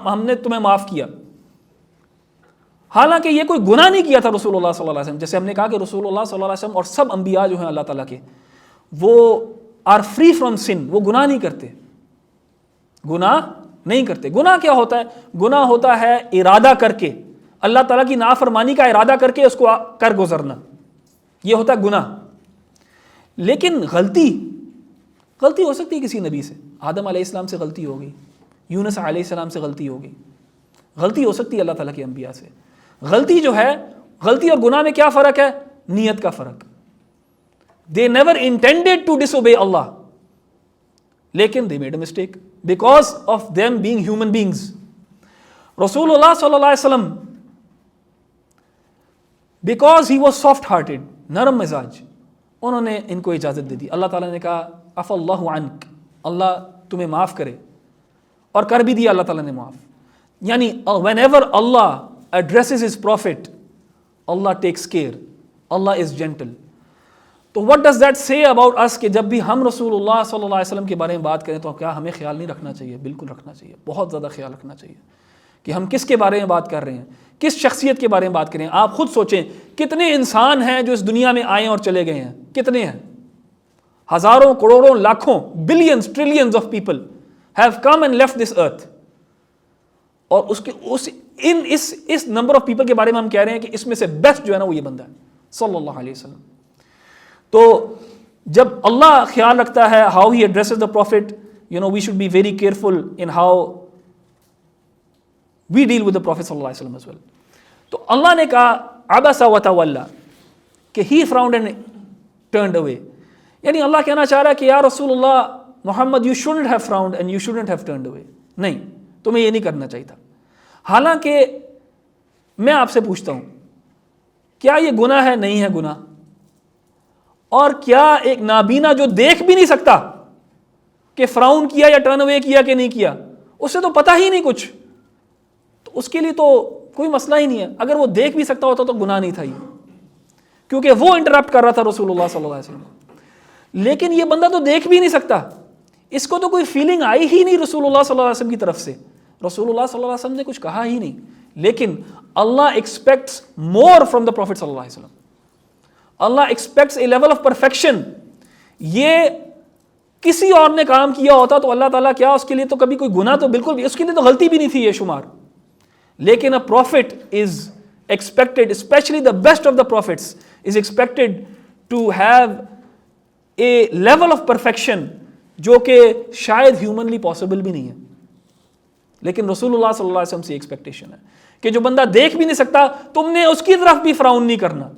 ہم نے تمہیں معاف کیا, حالانکہ یہ کوئی گناہ نہیں کیا تھا رسول اللہ صلی اللہ علیہ وسلم. جیسے ہم نے کہا کہ رسول اللہ صلی اللہ علیہ وسلم اور سب انبیاء جو ہیں اللہ تعالیٰ کے, وہ آر فری فرام سن, وہ گناہ نہیں کرتے, گناہ نہیں کرتے. گناہ کیا ہوتا ہے؟ گناہ ہوتا ہے ارادہ کر کے, اللہ تعالیٰ کی نافرمانی کا ارادہ کر کے اس کو کر گزرنا, یہ ہوتا ہے گناہ. لیکن غلطی ہو سکتی ہے کسی نبی سے, آدم علیہ السلام سے غلطی ہو گئی, یونس علیہ السلام سے غلطی ہو گئی, غلطی ہو سکتی ہے اللہ تعالیٰ کے انبیاء سے. غلطی جو ہے, غلطی اور گناہ میں کیا فرق ہے؟ نیت کا فرق. They never intended to disobey Allah, لیکن they made a mistake because of them being human beings. رسول اللہ صلی اللہ علیہ وسلم because he was soft hearted, نرم مزاج, انہوں نے ان کو اجازت دے دی. اللہ تعالیٰ نے کہا عفا اللہ عنک, اللہ تمہیں معاف کرے, اور کر بھی دیا اللہ تعالیٰ نے معاف. یعنی whenever Allah addresses his prophet, Allah takes care, Allah is gentle. تو what does that say about us کہ جب بھی ہم رسول اللہ صلی اللہ علیہ وسلم کے بارے میں بات کریں تو کیا ہمیں خیال نہیں رکھنا چاہیے؟ بالکل رکھنا چاہیے, بہت زیادہ خیال رکھنا چاہیے کہ ہم کس کے بارے میں بات کر رہے ہیں, کس شخصیت کے بارے میں بات کریں. آپ خود سوچیں کتنے انسان ہیں جو اس دنیا میں آئے اور چلے گئے ہیں, کتنے ہیں؟ ہزاروں, کروڑوں, لاکھوں, billions, trillions of people have come and left this earth. اور اس نمبر آف پیپل کے بارے میں ہم کہہ رہے ہیں کہ اس میں سے بیسٹ جو ہے نا وہ یہ بندہ ہے صلی اللہ علیہ وسلم. تو جب اللہ خیال رکھتا ہے how he addresses the prophet, we should be very careful in how we deal with the prophet صلی اللہ علیہ وسلم as well. تو اللہ نے کہا عبس وتولی, کہ he frowned and turned away. یعنی اللہ کہنا چاہ رہا ہے کہ یا رسول اللہ محمد, you shouldn't have frowned and you shouldn't have turned away. نہیں, تمہیں یہ نہیں کرنا چاہیے تھا. حالانکہ میں آپ سے پوچھتا ہوں, کیا یہ گناہ ہے؟ نہیں ہے گناہ. اور کیا ایک نابینا جو دیکھ بھی نہیں سکتا کہ فراؤن کیا یا ٹرن اوے کیا کہ نہیں کیا, اسے تو پتہ ہی نہیں کچھ, تو اس کے لیے تو کوئی مسئلہ ہی نہیں ہے. اگر وہ دیکھ بھی سکتا ہوتا تو گناہ نہیں تھا یہ, کیونکہ وہ انٹرپٹ کر رہا تھا رسول اللہ صلی اللہ علیہ وسلم. لیکن یہ بندہ تو دیکھ بھی نہیں سکتا, اس کو تو کوئی فیلنگ آئی ہی نہیں رسول اللہ صلی اللہ علیہ وسلم کی طرف سے, رسول اللہ صلی اللہ علیہ وسلم نے کچھ کہا ہی نہیں. لیکن Allah expects more from the prophet صلی اللہ علیہ وسلم. Allah expects a level of perfection. یہ کسی اور نے کام کیا ہوتا تو اللہ تعالیٰ کیا اس کے لیے تو کبھی کوئی گناہ تو بالکل بھی, اس کے لیے تو غلطی بھی نہیں تھی یہ شمار. لیکن a prophet is expected, especially the best of the prophets is expected to have a level of perfection جو کہ شاید ہیومنلی پاسبل بھی نہیں ہے. لیکن رسول اللہ صلی اللہ علیہ وسلم سے ایکسپیکٹیشن ہے کہ جو بندہ دیکھ بھی نہیں سکتا تم نے اس کی طرف بھی فراؤن نہیں کرنا.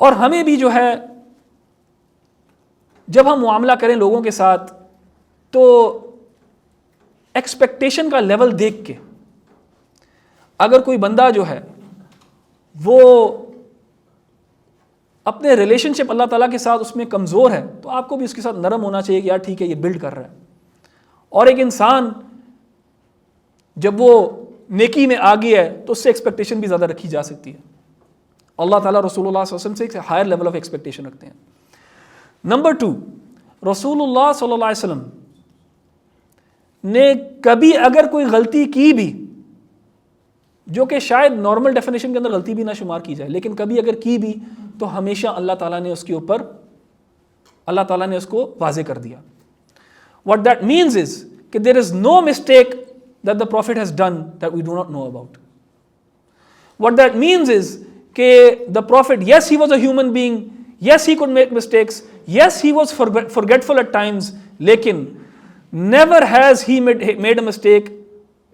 اور ہمیں بھی جو ہے جب ہم معاملہ کریں لوگوں کے ساتھ تو ایکسپیکٹیشن کا لیول دیکھ کے, اگر کوئی بندہ جو ہے وہ اپنے ریلیشن شپ اللہ تعالیٰ کے ساتھ اس میں کمزور ہے تو آپ کو بھی اس کے ساتھ نرم ہونا چاہیے کہ یار ٹھیک ہے یہ بلڈ کر رہا ہے. اور ایک انسان جب وہ نیکی میں آگے ہے تو اس سے ایکسپیکٹیشن بھی زیادہ رکھی جا سکتی ہے. اللہ تعالیٰ رسول اللہ صلی اللہ علیہ وسلم سے ایک ہائر لیول آف ایکسپیکٹیشن رکھتے ہیں. نمبر 2, رسول اللہ صلی اللہ علیہ وسلم نے کبھی اگر کوئی غلطی کی بھی جو کہ شاید نارمل ڈیفینیشن کے اندر غلطی بھی نہ شمار کی جائے، لیکن کبھی اگر کی بھی تو ہمیشہ اللہ تعالیٰ نے اس کے اوپر اس کو واضح کر دیا. What that means is کہ there is no mistake that the Prophet has done that we do not know about. What that means is کہ the Prophet, yes, he was a human being, yes, he could make mistakes, yes, he was forgetful at times, لیکن never has he made a mistake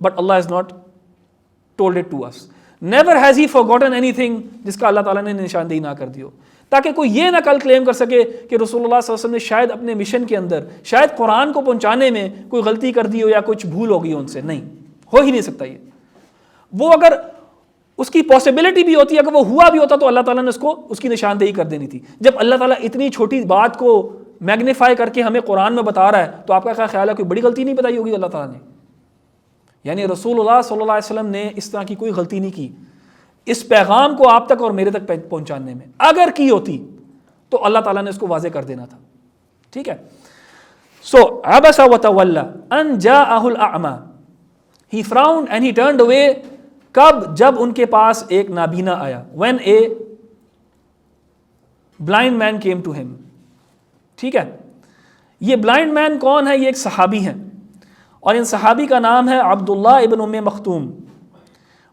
but Allah has not told it to us. Never has he forgotten anything جس کا اللہ تعالیٰ نے نشاندہی نہ کر دی ہو، تاکہ کوئی یہ نہ کل کلیم کر سکے کہ رسول اللہ صلی اللہ علیہ وسلم نے شاید اپنے مشن کے اندر شاید قرآن کو پہنچانے میں کوئی غلطی کر دی ہو یا کچھ بھول ہو گئی ہو ان سے. نہیں، ہو ہی نہیں سکتا یہ. وہ اگر اس کی پاسبلٹی بھی ہوتی ہے، اگر وہ ہوا بھی ہوتا تو اللہ تعالیٰ نے اس کی نشاندہی کر دینی تھی. جب اللہ تعالیٰ اتنی چھوٹی بات کو میگنیفائی کر کے ہمیں قرآن میں بتا رہا ہے تو آپ کا کیا خیال ہے کوئی بڑی غلطی نہیں بتائی ہوگی اللہ تعالیٰ نے؟ یعنی رسول اللہ صلی اللہ علیہ وسلم نے اس طرح کی کوئی غلطی نہیں کی اس پیغام کو آپ تک اور میرے تک پہنچانے میں. اگر کی ہوتی تو اللہ تعالیٰ نے اس کو واضح کر دینا تھا. ٹھیک ہے. سو عبس وتولى ان جاءه الاعمى, he frowned and he turned away. کب؟ جب ان کے پاس ایک نابینا آیا. when a blind man came to him. ٹھیک ہے. یہ بلائنڈ مین کون ہے؟ یہ ایک صحابی ہیں اور ان صحابی کا نام ہے عبداللہ ابن ام مختوم.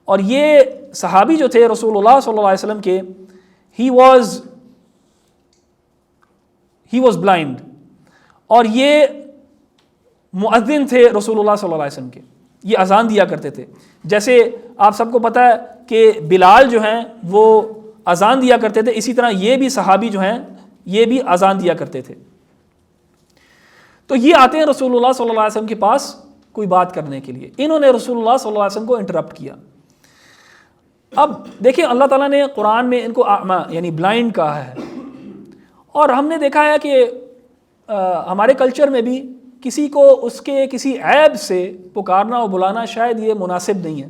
اور یہ صحابی جو تھے رسول اللہ صلی اللہ علیہ وسلم کے he was blind اور یہ مؤذن تھے رسول اللہ صلی اللہ علیہ وسلم کے. یہ اذان دیا کرتے تھے. جیسے آپ سب کو پتہ ہے کہ بلال جو ہیں وہ اذان دیا کرتے تھے، اسی طرح یہ بھی صحابی جو ہیں یہ بھی اذان دیا کرتے تھے. تو یہ آتے ہیں رسول اللہ صلی اللہ علیہ وسلم کے پاس کوئی بات کرنے کے لیے. انہوں نے رسول اللہ صلی اللہ علیہ وسلم کو انٹرپٹ کیا. اب دیکھیں اللہ تعالیٰ نے قرآن میں ان کو اعمیٰ یعنی بلائنڈ کہا ہے، اور ہم نے دیکھا ہے کہ ہمارے کلچر میں بھی کسی کو اس کے کسی عیب سے پکارنا اور بلانا شاید یہ مناسب نہیں ہے.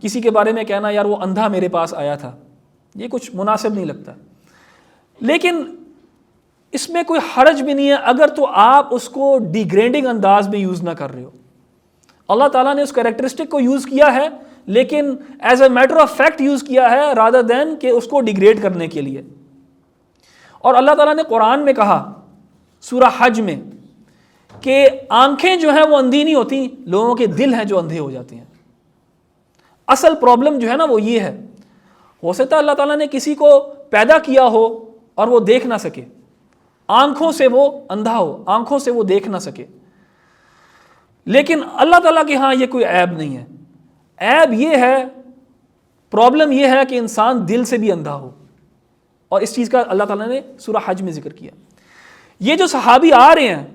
کسی کے بارے میں کہنا یار وہ اندھا میرے پاس آیا تھا، یہ کچھ مناسب نہیں لگتا. لیکن اس میں کوئی حرج بھی نہیں ہے اگر تو آپ اس کو ڈیگریڈنگ انداز میں یوز نہ کر رہے ہو. اللہ تعالیٰ نے اس کریکٹرسٹک کو یوز کیا ہے لیکن as a matter of fact use کیا ہے رادر دین کہ اس کو ڈیگریڈ کرنے کے لیے. اور اللہ تعالیٰ نے قرآن میں کہا سورہ حج میں کہ آنکھیں جو ہیں وہ اندھی نہیں ہوتی، لوگوں کے دل ہیں جو اندھے ہو جاتے ہیں. اصل پرابلم جو ہے نا وہ یہ ہے. ہو سکتا ہے اللہ تعالیٰ نے کسی کو پیدا کیا ہو اور وہ دیکھ نہ سکے، آنکھوں سے وہ اندھا ہو، آنکھوں سے وہ دیکھ نہ سکے، لیکن اللہ تعالیٰ کے ہاں یہ کوئی عیب نہیں ہے. عیب یہ ہے، پرابلم یہ ہے کہ انسان دل سے بھی اندھا ہو، اور اس چیز کا اللہ تعالیٰ نے سورہ حج میں ذکر کیا. یہ جو صحابی آ رہے ہیں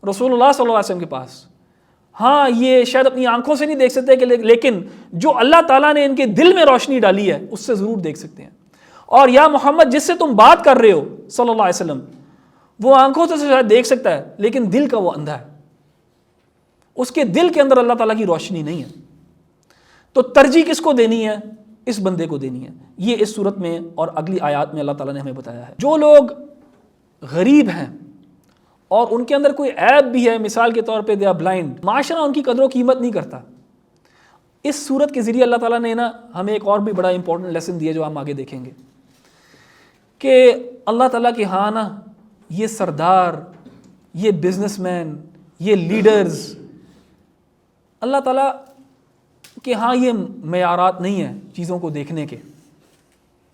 رسول اللہ صلی اللہ علیہ وسلم کے پاس، ہاں یہ شاید اپنی آنکھوں سے نہیں دیکھ سکتے کہ لیکن جو اللہ تعالیٰ نے ان کے دل میں روشنی ڈالی ہے اس سے ضرور دیکھ سکتے ہیں. اور یا محمد جس سے تم بات کر رہے ہو صلی اللہ علیہ وسلم، وہ آنکھوں سے شاید دیکھ سکتا ہے لیکن دل کا وہ اندھا ہے، اس کے دل کے اندر اللہ تعالیٰ کی روشنی نہیں ہے. تو ترجیح کس کو دینی ہے؟ اس بندے کو دینی ہے. یہ اس صورت میں اور اگلی آیات میں اللہ تعالیٰ نے ہمیں بتایا ہے. جو لوگ غریب ہیں اور ان کے اندر کوئی عیب بھی ہے، مثال کے طور پہ دے آر بلائنڈ، معاشرہ ان کی قدر و قیمت نہیں کرتا. اس صورت کے ذریعے اللہ تعالیٰ نے نا ہمیں ایک اور بھی بڑا امپورٹنٹ لیسن دیا جو ہم آگے دیکھیں گے کہ اللہ تعالیٰ کے ہاں نا یہ سردار، یہ بزنس مین، یہ لیڈرز، اللہ تعالیٰ کہ ہاں یہ معیارات نہیں ہیں چیزوں کو دیکھنے کے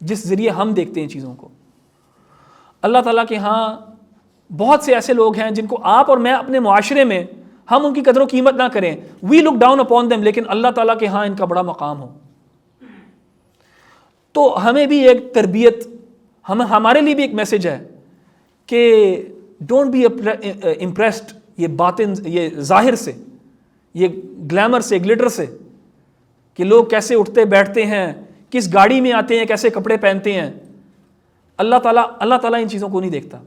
جس ذریعے ہم دیکھتے ہیں چیزوں کو. اللہ تعالیٰ کے ہاں بہت سے ایسے لوگ ہیں جن کو آپ اور میں اپنے معاشرے میں ہم ان کی قدر و قیمت نہ کریں، وی لک ڈاؤن اپون دیم، لیکن اللہ تعالیٰ کے ہاں ان کا بڑا مقام ہو. تو ہمیں بھی ایک تربیت، ہمارے لیے بھی ایک میسج ہے کہ ڈونٹ بی امپریسڈ یہ باطن، یہ ظاہر سے، یہ گلیمر سے، گلیٹر سے، کہ لوگ کیسے اٹھتے بیٹھتے ہیں، کس گاڑی میں آتے ہیں، کیسے کپڑے پہنتے ہیں. اللہ تعالیٰ ان چیزوں کو نہیں دیکھتا.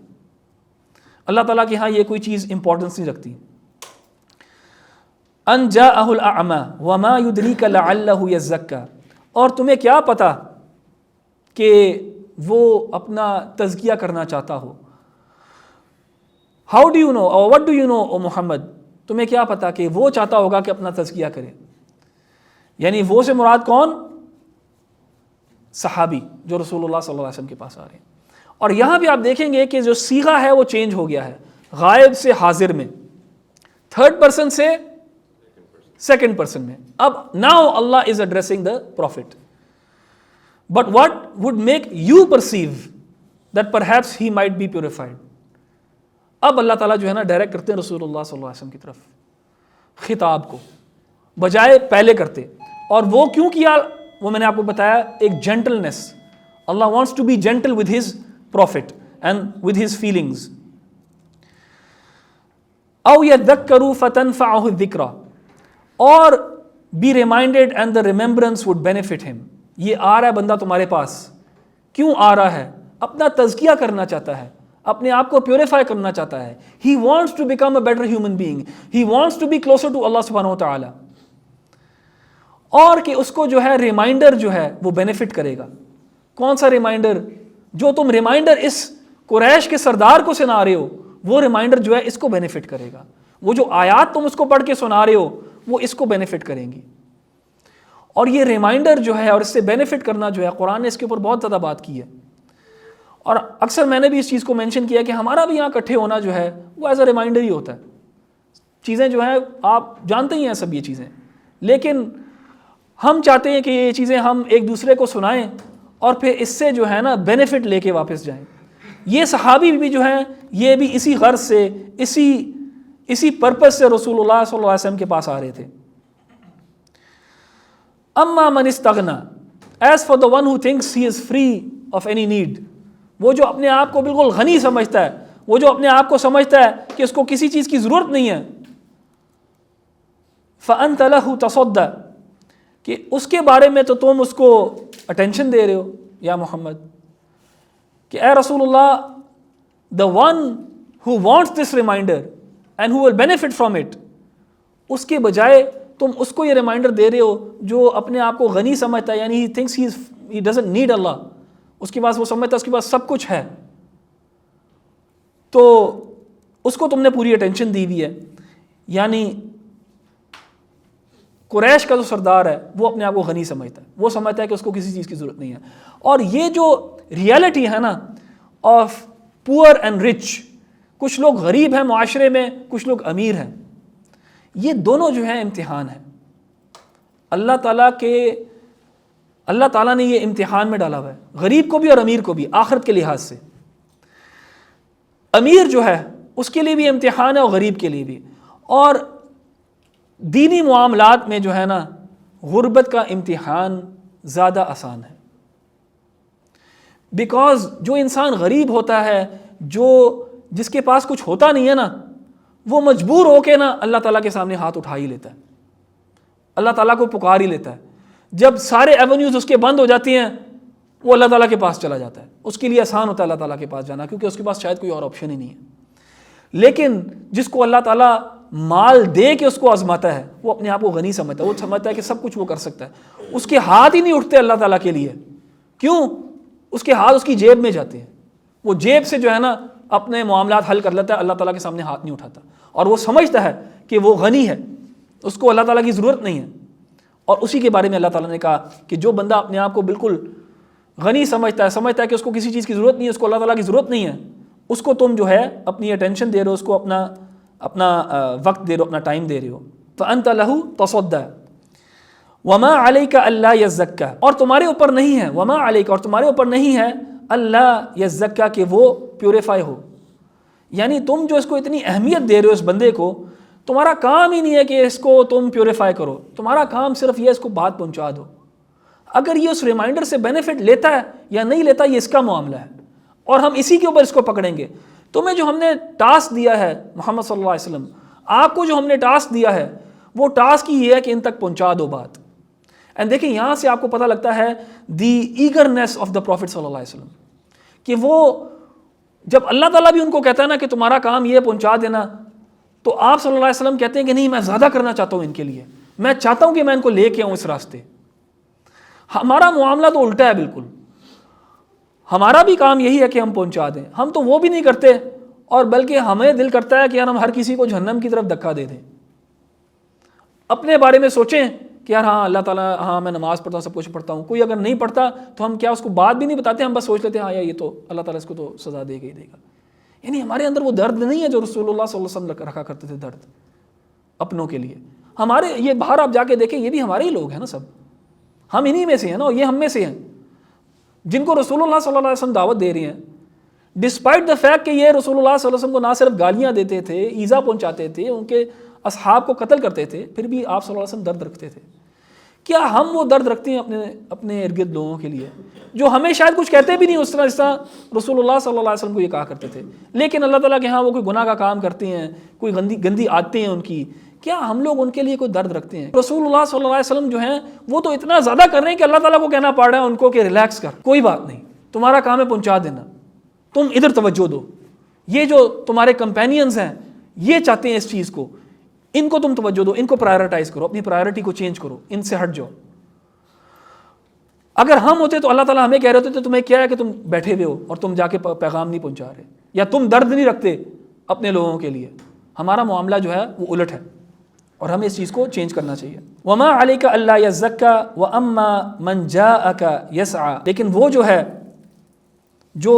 اللہ تعالیٰ کے ہاں یہ کوئی چیز امپورٹنس نہیں رکھتی. ان جاءہ الاعمی وما یدریک لعلہ یزکی، اور تمہیں کیا پتا کہ وہ اپنا تزکیہ کرنا چاہتا ہو. ہاؤ ڈو یو نو اور وٹ ڈو یو نو او محمد، تمہیں کیا پتا کہ وہ چاہتا ہوگا کہ اپنا تزکیہ کرے. یعنی وہ سے مراد کون؟ صحابی جو رسول اللہ صلی اللہ علیہ وسلم کے پاس آ رہے ہیں. اور یہاں بھی آپ دیکھیں گے کہ جو صیغہ ہے وہ چینج ہو گیا ہے, غائب سے حاضر میں, تھرڈ پرسن سے سیکنڈ پرسن میں. اب now Allah is addressing the prophet, but what would make you perceive that perhaps he might be purified. اب اللہ تعالیٰ جو ہے نا ڈائریکٹ کرتے ہیں رسول اللہ صلی اللہ علیہ وسلم کی طرف خطاب کو, بجائے پہلے کرتے. اور وہ کیوں کیا وہ میں نے آپ کو بتایا, ایک gentleness. Allah wants to be gentle with his prophet and with his feelings. او یذکروا فتنفعہ الذکریٰ, اور be reminded and the remembrance would benefit him. یہ آ رہا ہے بندہ تمہارے پاس, کیوں آ رہا ہے؟ اپنا تزکیہ کرنا چاہتا ہے, اپنے آپ کو پیوریفائی کرنا چاہتا ہے. He wants to become a better human being, he wants to be closer to Allah سبحانہ وتعالی. اور کہ اس کو جو ہے ریمائنڈر جو ہے وہ بینیفٹ کرے گا. کون سا ریمائنڈر؟ جو تم ریمائنڈر اس قریش کے سردار کو سنا رہے ہو, وہ ریمائنڈر جو ہے اس کو بینیفٹ کرے گا. وہ جو آیات تم اس کو پڑھ کے سنا رہے ہو وہ اس کو بینیفٹ کریں گی. اور یہ ریمائنڈر جو ہے اور اس سے بینیفٹ کرنا جو ہے, قرآن نے اس کے اوپر بہت زیادہ بات کی ہے. اور اکثر میں نے بھی اس چیز کو مینشن کیا کہ ہمارا بھی یہاں اکٹھے ہونا جو ہے وہ ایز اے ریمائنڈر ہی ہوتا ہے. چیزیں جو ہیں آپ جانتے ہی ہیں سب یہ چیزیں, لیکن ہم چاہتے ہیں کہ یہ چیزیں ہم ایک دوسرے کو سنائیں اور پھر اس سے جو ہے نا بینیفٹ لے کے واپس جائیں. یہ صحابی بھی جو ہیں یہ بھی اسی غرض سے, اسی پرپس سے رسول اللہ صلی اللہ علیہ وسلم کے پاس آ رہے تھے. اما من استغنا, as for the one who thinks he is free of any need, وہ جو اپنے آپ کو بالکل غنی سمجھتا ہے, وہ جو اپنے آپ کو سمجھتا ہے کہ اس کو کسی چیز کی ضرورت نہیں ہے, فأنت له تصدى, کہ اس کے بارے میں تو تم اس کو اٹینشن دے رہے ہو یا محمد, کہ اے رسول اللہ, the one who wants this reminder and who will benefit from it, اس کے بجائے تم اس کو یہ ریمائنڈر دے رہے ہو جو اپنے آپ کو غنی سمجھتا ہے, یعنی he thinks he doesn't need Allah, اس کے پاس وہ سمجھتا ہے اس کے پاس سب کچھ ہے, تو اس کو تم نے پوری اٹینشن دی ہوئی ہے. یعنی قریش کا جو سردار ہے وہ اپنے آپ کو غنی سمجھتا ہے, وہ سمجھتا ہے کہ اس کو کسی چیز کی ضرورت نہیں ہے. اور یہ جو ریالٹی ہے نا آف پور اینڈ رچ, کچھ لوگ غریب ہیں معاشرے میں, کچھ لوگ امیر ہیں, یہ دونوں جو ہیں امتحان ہیں. اللہ تعالیٰ نے یہ امتحان میں ڈالا ہوا ہے, غریب کو بھی اور امیر کو بھی, آخرت کے لحاظ سے. امیر جو ہے اس کے لیے بھی امتحان ہے اور غریب کے لیے بھی. اور دینی معاملات میں جو ہے نا غربت کا امتحان زیادہ آسان ہے, بیکاز جو انسان غریب ہوتا ہے, جس کے پاس کچھ ہوتا نہیں ہے نا, وہ مجبور ہو کے نا اللہ تعالیٰ کے سامنے ہاتھ اٹھا ہی لیتا ہے, اللہ تعالیٰ کو پکار ہی لیتا ہے. جب سارے ایونیوز اس کے بند ہو جاتی ہیں وہ اللہ تعالیٰ کے پاس چلا جاتا ہے. اس کے لیے آسان ہوتا ہے اللہ تعالیٰ کے پاس جانا, کیونکہ اس کے پاس شاید کوئی اور آپشن ہی نہیں ہے. لیکن جس کو اللہ تعالیٰ مال دے کے اس کو آزماتا ہے, وہ اپنے آپ کو غنی سمجھتا ہے, وہ سمجھتا ہے کہ سب کچھ وہ کر سکتا ہے. اس کے ہاتھ ہی نہیں اٹھتے اللہ تعالیٰ کے لیے. کیوں؟ اس کے ہاتھ اس کی جیب میں جاتے ہیں, وہ جیب سے جو ہے نا اپنے معاملات حل کر لیتا ہے, اللہ تعالیٰ کے سامنے ہاتھ نہیں اٹھاتا. اور وہ سمجھتا ہے کہ وہ غنی ہے, اس کو اللہ تعالیٰ کی ضرورت نہیں ہے. اور اسی کے بارے میں اللہ تعالیٰ نے کہا کہ جو بندہ اپنے آپ کو بالکل غنی سمجھتا ہے کہ اس کو کسی چیز کی ضرورت نہیں ہے, اس کو اللہ تعالیٰ کی ضرورت نہیں ہے, اس کو تم جو ہے اپنی اٹینشن دے رہے ہو, اس کو اپنا وقت دے رہے ہو, اپنا ٹائم دے رہے ہو. فأنت له تصدى وما عليك الا يزكى, اور تمہارے اوپر نہیں ہے, وما عليك, اور تمہارے اوپر نہیں ہے, اللہ يزكى, کہ وہ پیوریفائی ہو. یعنی تم جو اس کو اتنی اہمیت دے رہے ہو اس بندے کو, تمہارا کام ہی نہیں ہے کہ اس کو تم پیوریفائی کرو, تمہارا کام صرف یہ اس کو بات پہنچا دو. اگر یہ اس ریمائنڈر سے بینیفٹ لیتا ہے یا نہیں لیتا یہ اس کا معاملہ ہے, اور ہم اسی کے اوپر اس کو پکڑیں گے. تمہیں جو ہم نے ٹاسک دیا ہے محمد صلی اللہ علیہ وسلم, آپ کو جو ہم نے ٹاسک دیا ہے وہ ٹاسک ہی یہ ہے کہ ان تک پہنچا دو بات. اینڈ دیکھیں یہاں سے آپ کو پتہ لگتا ہے دی ایگرنیس آف دا پروفٹ صلی اللہ علیہ وسلم, کہ وہ جب اللہ تعالیٰ بھی ان کو کہتا ہے نا کہ تمہارا کام یہ پہنچا دینا, تو آپ صلی اللہ علیہ وسلم کہتے ہیں کہ نہیں, میں زیادہ کرنا چاہتا ہوں ان کے لیے, میں چاہتا ہوں کہ میں ان کو لے کے آؤں اس راستے. ہمارا معاملہ تو الٹا ہے بالکل, ہمارا بھی کام یہی ہے کہ ہم پہنچا دیں. ہم تو وہ بھی نہیں کرتے, اور بلکہ ہمیں دل کرتا ہے کہ یار ہم ہر کسی کو جہنم کی طرف دھکا دے دیں. اپنے بارے میں سوچیں کہ یار ہاں اللہ تعالیٰ ہاں میں نماز پڑھتا ہوں سب کچھ پڑھتا ہوں. کوئی اگر نہیں پڑھتا تو ہم کیا اس کو بات بھی نہیں بتاتے, ہم بس سوچ لیتے ہیں ہاں یہ تو اللہ تعالیٰ اس کو تو سزا دے گا ہی دے گا. یعنی ہمارے اندر وہ درد نہیں ہے جو رسول اللہ صلی اللہ علیہ وسلم رکھا کرتے تھے, درد اپنوں کے لیے. ہمارے یہ باہر آپ جا کے دیکھیں, یہ بھی ہمارے ہی لوگ ہیں نا سب, ہم انہی میں سے ہیں نا, یہ ہم میں سے ہیں جن کو رسول اللہ صلی اللہ علیہ وسلم دعوت دے رہے ہیں, ڈسپائٹ دا فیکٹ کہ یہ رسول اللہ صلی اللہ علیہ وسلم کو نہ صرف گالیاں دیتے تھے, ایذا پہنچاتے تھے, ان کے اصحاب کو قتل کرتے تھے, پھر بھی آپ صلی اللہ علیہ وسلم درد رکھتے تھے. کیا ہم وہ درد رکھتے ہیں اپنے ارد گرد لوگوں کے لیے جو ہمیں شاید کچھ کہتے بھی نہیں اس طرح جس طرح رسول اللہ صلی اللہ علیہ وسلم کو یہ کہا کرتے تھے, لیکن اللہ تعالیٰ کے ہاں وہ کوئی گناہ کا کام کرتے ہیں, کوئی گندی عادتیں ہیں ان کی, کیا ہم لوگ ان کے لیے کوئی درد رکھتے ہیں؟ رسول اللہ صلی اللہ علیہ وسلم جو ہیں وہ تو اتنا زیادہ کر رہے ہیں کہ اللہ تعالیٰ کو کہنا پڑ رہا ہے ان کو کہ ریلیکس کر, کوئی بات نہیں, تمہارا کام ہے پہنچا دینا, تم ادھر توجہ دو. یہ جو تمہارے کمپینینز ہیں یہ چاہتے ہیں اس چیز کو, ان کو تم توجہ دو, ان کو پرائرٹائز کرو, اپنی پرائرٹی کو چینج کرو, ان سے ہٹ جاؤ. اگر ہم ہوتے تو اللہ تعالیٰ ہمیں کہہ رہے ہوتے تو تمہیں کیا ہے کہ تم بیٹھے ہوئے ہو اور تم جا کے پیغام نہیں پہنچا رہے, یا تم درد نہیں رکھتے اپنے لوگوں کے لیے. ہمارا معاملہ جو ہے وہ الٹ ہے اور ہمیں اس چیز کو چینج کرنا چاہیے. وما علیک الا یزکا واما من جاءک یسعی, لیکن وہ جو ہے جو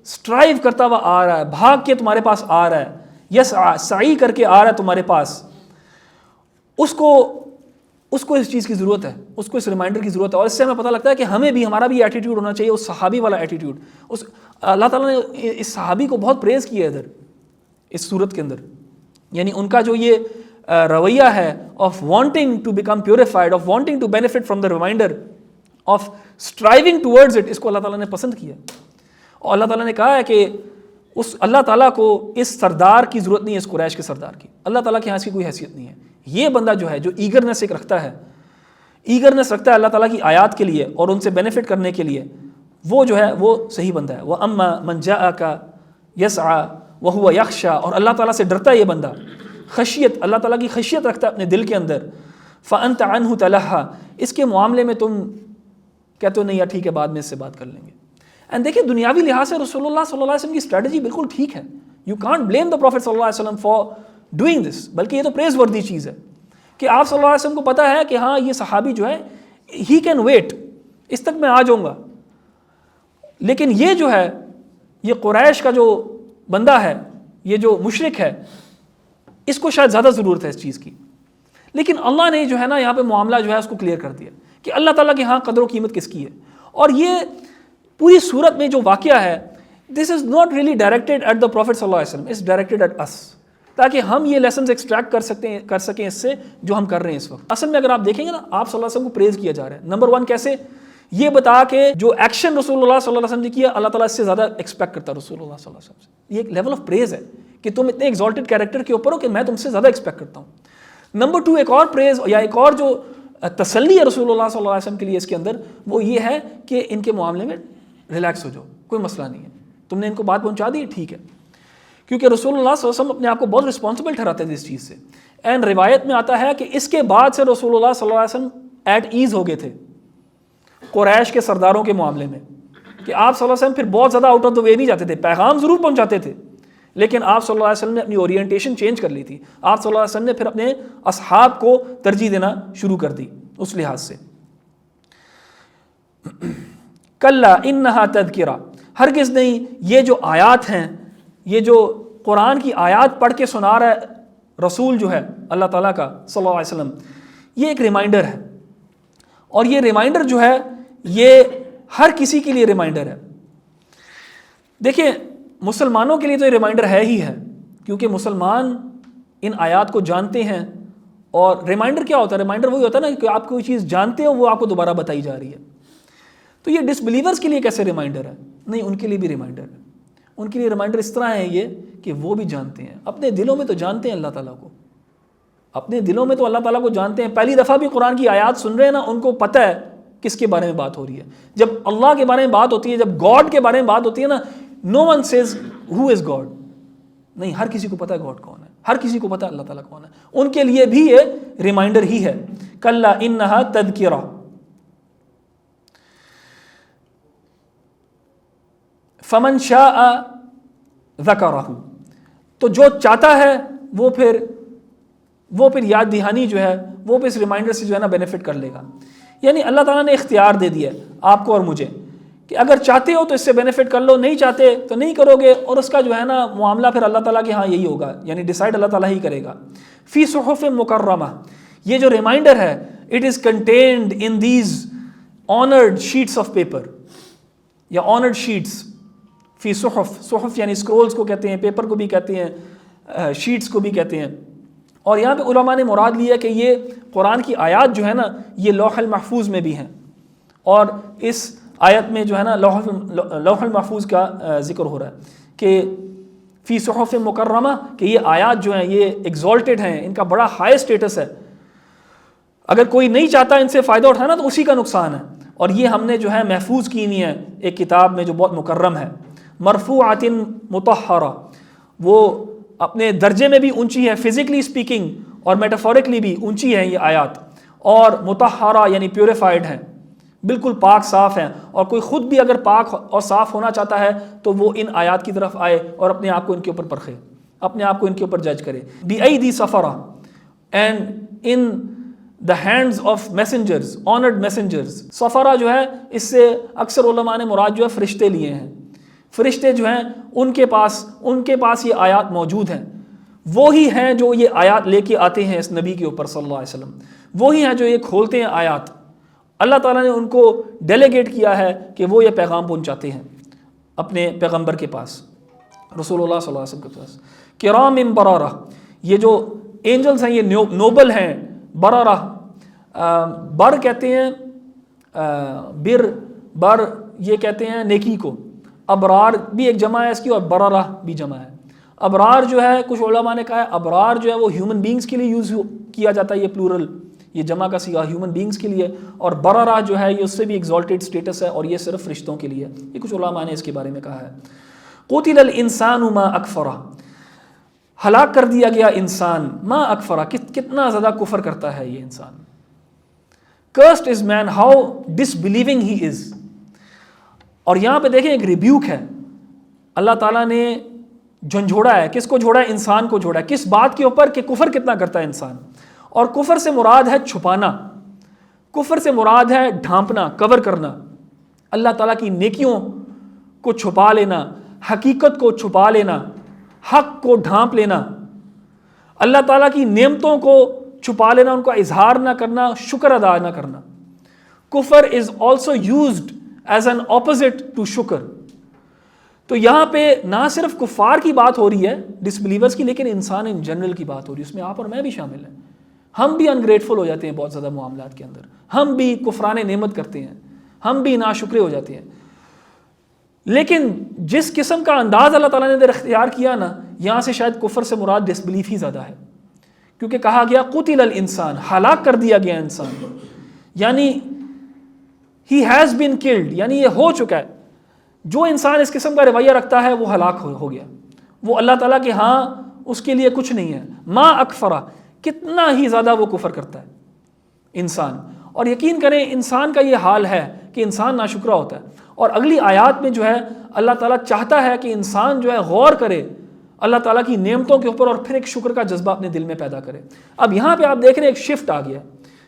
سٹرائیو کرتا ہوا آ رہا ہے, بھاگ کے تمہارے پاس آ رہا ہے, یسعی سعی کر کے آ رہا ہے تمہارے پاس, اس کو اس چیز کی ضرورت ہے, اس کو اس ریمائنڈر کی ضرورت ہے. اور اس سے ہمیں پتہ لگتا ہے کہ ہمیں بھی ہمارا بھی ایٹیٹیوڈ ہونا چاہیے, اس صحابی والا ایٹیٹیوڈ. اللہ تعالیٰ نے اس صحابی کو بہت پریز کیا ہے ادھر اس صورت کے اندر, یعنی ان کا جو یہ رویہ ہے of wanting to become purified, of wanting to benefit from the reminder, of striving towards it, اس کو اللہ تعالیٰ نے پسند کیا. اور اللہ تعالیٰ نے کہا ہے کہ اس اللہ تعالیٰ کو اس سردار کی ضرورت نہیں ہے, اس قریش کے سردار کی. اللہ تعالیٰ کے یہاں اس کی کوئی حیثیت نہیں ہے. یہ بندہ جو ہے جو ایگرنس ایک رکھتا ہے, ایگرنس رکھتا ہے اللہ تعالیٰ کی آیات کے لیے اور ان سے بینیفٹ کرنے کے لیے, وہ جو ہے وہ صحیح بندہ ہے. وَأَمَّا مَنْ جَاءَكَ يَسْعَى وَهُوَ يَخْشَى, اور اللہ تعالیٰ سے ڈرتا ہے یہ بندہ, خشیت, اللہ تعالیٰ کی خشیت رکھتا ہے اپنے دل کے اندر. فَأَنْتَ عَنْهُ تَلَهَّى, اس کے معاملے میں تم کہتے ہو نہیں یار ٹھیک ہے بعد میں اس سے بات کر لیں گے. اینڈ دیکھیں دنیاوی لحاظ سے رسول اللہ صلی اللہ علیہ وسلم کی اسٹریٹجی بالکل ٹھیک ہے. You can't blame the prophet صلی اللہ علیہ وسلم فار ڈوئنگ دس, بلکہ یہ تو پریز وردی چیز ہے کہ آپ صلی اللہ علیہ وسلم کو پتہ ہے کہ ہاں یہ صحابی جو ہے ہی کین ویٹ, اس تک میں آ جاؤں گا. لیکن یہ جو ہے یہ قریش کا جو بندہ ہے, یہ جو مشرک ہے, اس کو شاید زیادہ ضرورت ہے اس چیز کی. لیکن اللہ نے جو ہے نا یہاں پہ معاملہ جو ہے اس کو کلیئر کر دیا کہ اللہ تعالیٰ کے ہاں قدر و قیمت کس کی ہے. اور یہ پوری صورت میں جو واقعہ ہے, this is not really directed at the prophet صلی اللہ علیہ وسلم, اٹس ڈائریکٹیڈ ایٹ اس, تاکہ ہم یہ لیسنز ایکسٹریکٹ کر سکیں اس سے جو ہم کر رہے ہیں اس وقت. اصل میں اگر آپ دیکھیں گے نا, آپ صلی اللہ علیہ وسلم کو پریز کیا جا رہا ہے. نمبر 1 کیسے, یہ بتا کہ جو ایکشن رسول اللہ صلی اللہ علیہ وسلم نے کیا, اللہ تعالیٰ اس سے زیادہ ایکسپیکٹ کرتا ہے رسول اللہ صلی اللہ علیہ وسلم سے. یہ ایک لیول آف پریز ہے کہ تم اتنے ایگزالٹڈ کیریکٹر کے اوپر ہو کہ میں تم سے زیادہ ایکسپیکٹ کرتا ہوں. نمبر 2 ایک اور پریز یا ایک اور جو تسلی ہے رسول اللہ صلی اللہ علیہ وسلم کے لیے اس کے اندر, وہ یہ ہے کہ ان کے معاملے میں ریلیکس ہو جاؤ, کوئی مسئلہ نہیں ہے, تم نے ان کو بات پہنچا دی ٹھیک ہے. کیونکہ رسول اللہ صلی اللہ علیہ وسلم اپنے آپ کو بہت رسپانسبل ٹھہراتے تھے اس چیز سے. اینڈ روایت میں آتا ہے کہ اس کے بعد سے رسول اللہ صلی اللہ علیہ وسلم ایٹ ایز ہو گئے تھے قریش کے سرداروں کے معاملے میں, کہ آپ صلی اللہ علیہ وسلم پھر بہت زیادہ آؤٹ آف دا وے نہیں جاتے تھے, پیغام ضرور پہنچاتے تھے, لیکن آپ صلی اللہ علیہ وسلم نے اپنی اورینٹیشن چینج کر لی تھی. آپ صلی اللہ علیہ وسلم نے پھر اپنے اصحاب کو ترجیح دینا شروع کر دی اس لحاظ سے. کلا انہا تذکرہ, ہرگز نہیں, یہ جو آیات ہیں, یہ جو قرآن کی آیات پڑھ کے سنا رہا ہے رسول جو ہے اللہ تعالیٰ کا صلی اللہ علیہ وسلم, یہ ایک ریمائنڈر ہے. اور یہ ریمائنڈر جو ہے یہ ہر کسی کے لیے ریمائنڈر ہے. دیکھیں مسلمانوں کے لیے تو یہ ریمائنڈر ہے ہی ہے, کیونکہ مسلمان ان آیات کو جانتے ہیں. اور ریمائنڈر کیا ہوتا ہے, ریمائنڈر وہی ہوتا ہے نا کہ آپ کوئی چیز جانتے ہو وہ آپ کو دوبارہ بتائی جا رہی ہے. تو یہ ڈس بلیورز کے لیے کیسے ریمائنڈر ہے؟ نہیں, ان کے لیے بھی ریمائنڈر ہے. ان کے لیے ریمائنڈر اس طرح ہے یہ کہ وہ بھی جانتے ہیں, اپنے دلوں میں تو جانتے ہیں اللہ تعالیٰ کو, اپنے دلوں میں تو اللہ تعالیٰ کو جانتے ہیں. پہلی دفعہ بھی قرآن کی آیات سن رہے ہیں نا, ان کو پتہ ہے کس کے بارے میں بات ہو رہی ہے. جب اللہ کے بارے میں بات ہوتی ہے, جب گاڈ کے بارے میں بات ہوتی ہے نا, no one says who is God, نہیں, ہر کسی کو پتہ ہے گاڈ کون ہے, ہر کسی کو پتہ ہے اللہ تعالیٰ کون ہے. ان کے لیے بھی یہ ریمائنڈر ہی ہے. کلا انہا تذکرہ, فمن شاء ذکرہ, تو جو چاہتا ہے وہ پھر وہ پھر یاد دہانی جو ہے وہ بھی اس ریمائنڈر سے جو ہے نا بینیفٹ کر لے گا. یعنی اللہ تعالیٰ نے اختیار دے دیا ہے آپ کو اور مجھے کہ اگر چاہتے ہو تو اس سے بینیفٹ کر لو, نہیں چاہتے تو نہیں کرو گے, اور اس کا جو ہے نا معاملہ پھر اللہ تعالیٰ کے ہاں یہی ہوگا, یعنی ڈیسائیڈ اللہ تعالیٰ ہی کرے گا. فی صحف مکرمہ, یہ جو ریمائنڈر ہے it is contained in these honoured sheets of paper یا آنرڈ شیٹس. فی صحف, صحف یعنی اسکرولز کو کہتے ہیں, پیپر کو بھی کہتے ہیں, شیٹس کو بھی کہتے ہیں. اور یہاں پہ علماء نے مراد لیا کہ یہ قرآن کی آیات جو ہے نا یہ لوح المحفوظ میں بھی ہیں, اور اس آیت میں جو ہے نا لوح المحفوظ کا ذکر ہو رہا ہے کہ فی صحف مکرمہ, کہ یہ آیات جو ہیں یہ ایگزالٹڈ ہیں, ان کا بڑا ہائی اسٹیٹس ہے. اگر کوئی نہیں چاہتا ان سے فائدہ اٹھانا تو اسی کا نقصان ہے, اور یہ ہم نے جو ہے محفوظ کی ہوئی ہے ایک کتاب میں جو بہت مکرم ہے. مرفوعۃ مطہرہ, وہ اپنے درجے میں بھی اونچی ہے, فزیکلی اسپیکنگ اور میٹافورکلی بھی اونچی ہے یہ آیات, اور مطہرہ یعنی پیوریفائڈ ہیں, بالکل پاک صاف ہیں. اور کوئی خود بھی اگر پاک اور صاف ہونا چاہتا ہے تو وہ ان آیات کی طرف آئے اور اپنے آپ کو ان کے اوپر پرکھے, اپنے آپ کو ان کے اوپر جج کرے. بِأَيْدِي سَفَرَةٍ, and in the hands of messengers, honored messengers. سفرہ جو ہے اس سے اکثر علماء نے مراد جو ہے فرشتے لیے ہیں. فرشتے جو ہیں ان کے پاس یہ آیات موجود ہیں, وہی ہیں جو یہ آیات لے کے آتے ہیں اس نبی کے اوپر صلی اللہ علیہ وسلم, وہی ہیں جو یہ کھولتے ہیں آیات. اللہ تعالیٰ نے ان کو ڈیلیگیٹ کیا ہے کہ وہ یہ پیغام پہنچاتے ہیں اپنے پیغمبر کے پاس, رسول اللہ صلی اللہ علیہ وسلم کے پاس. کرام برارہ, یہ جو اینجلز ہیں یہ نوبل ہیں. برارہ, بر کہتے ہیں, بر یہ کہتے ہیں نیکی کو. ابرار بھی ایک جمع ہے اس کی, اور برارہ بھی جمع ہے. ابرار جو ہے کچھ علماء نے کہا ہے ابرار جو ہے وہ ہیومن بینگز کے لیے یوز کیا جاتا ہے, یہ پلورل, یہ جمع کا صیغہ ہیومن بینگز کے لیے. اور برارہ جو ہے یہ اس سے بھی ایگزالٹڈ سٹیٹس ہے, اور یہ صرف فرشتوں کے لیے. یہ کچھ علماء نے اس کے بارے میں کہا ہے. قتل الانسان ما اکفرہ, ہلاک کر دیا گیا انسان, ما اکفرہ, کتنا زیادہ کفر کرتا ہے یہ انسان. Cursed is man, how disbelieving he is. اور یہاں پہ دیکھیں ایک ریبیوک ہے, اللہ تعالیٰ نے جھنجھوڑا ہے. کس کو جھوڑا ہے؟ انسان کو جھوڑا ہے. کس بات کے اوپر؟ کہ کفر کتنا کرتا ہے انسان. اور کفر سے مراد ہے چھپانا, کفر سے مراد ہے ڈھانپنا, کور کرنا, اللہ تعالیٰ کی نیکیوں کو چھپا لینا, حقیقت کو چھپا لینا, حق کو ڈھانپ لینا, اللہ تعالیٰ کی نعمتوں کو چھپا لینا, ان کا اظہار نہ کرنا, شکر ادا نہ کرنا. کفر is also used as an opposite to شکر. تو یہاں پہ نہ صرف کفار کی بات ہو رہی ہے, ڈس بلیورز کی, لیکن انسان ان جنرل کی بات ہو رہی ہے, اس میں آپ اور میں بھی شامل ہیں. ہم بھی انگریٹفل ہو جاتے ہیں بہت زیادہ معاملات کے اندر, ہم بھی کفران نعمت کرتے ہیں, ہم بھی ناشکرے ہو جاتے ہیں. لیکن جس قسم کا انداز اللہ تعالیٰ نے ادھر اختیار کیا نا, یہاں سے شاید کفر سے مراد ڈس بلیف ہی زیادہ ہے, کیونکہ کہا گیا قتل الانسان, ہلاک کر دیا گیا انسان, یعنی he has been killed, یعنی یہ ہو چکا ہے. جو انسان اس قسم کا رویہ رکھتا ہے وہ ہلاک ہو گیا, وہ اللہ تعالیٰ کے ہاں اس کے لیے کچھ نہیں ہے. ما اکفرہ, کتنا ہی زیادہ وہ کفر کرتا ہے انسان. اور یقین کریں انسان کا یہ حال ہے کہ انسان ناشکرا ہوتا ہے. اور اگلی آیات میں جو ہے اللہ تعالیٰ چاہتا ہے کہ انسان جو ہے غور کرے اللہ تعالیٰ کی نعمتوں کے اوپر, اور پھر ایک شکر کا جذبہ اپنے دل میں پیدا کرے. اب یہاں پہ آپ دیکھ رہے ہیں ایک شفٹ آ گیا,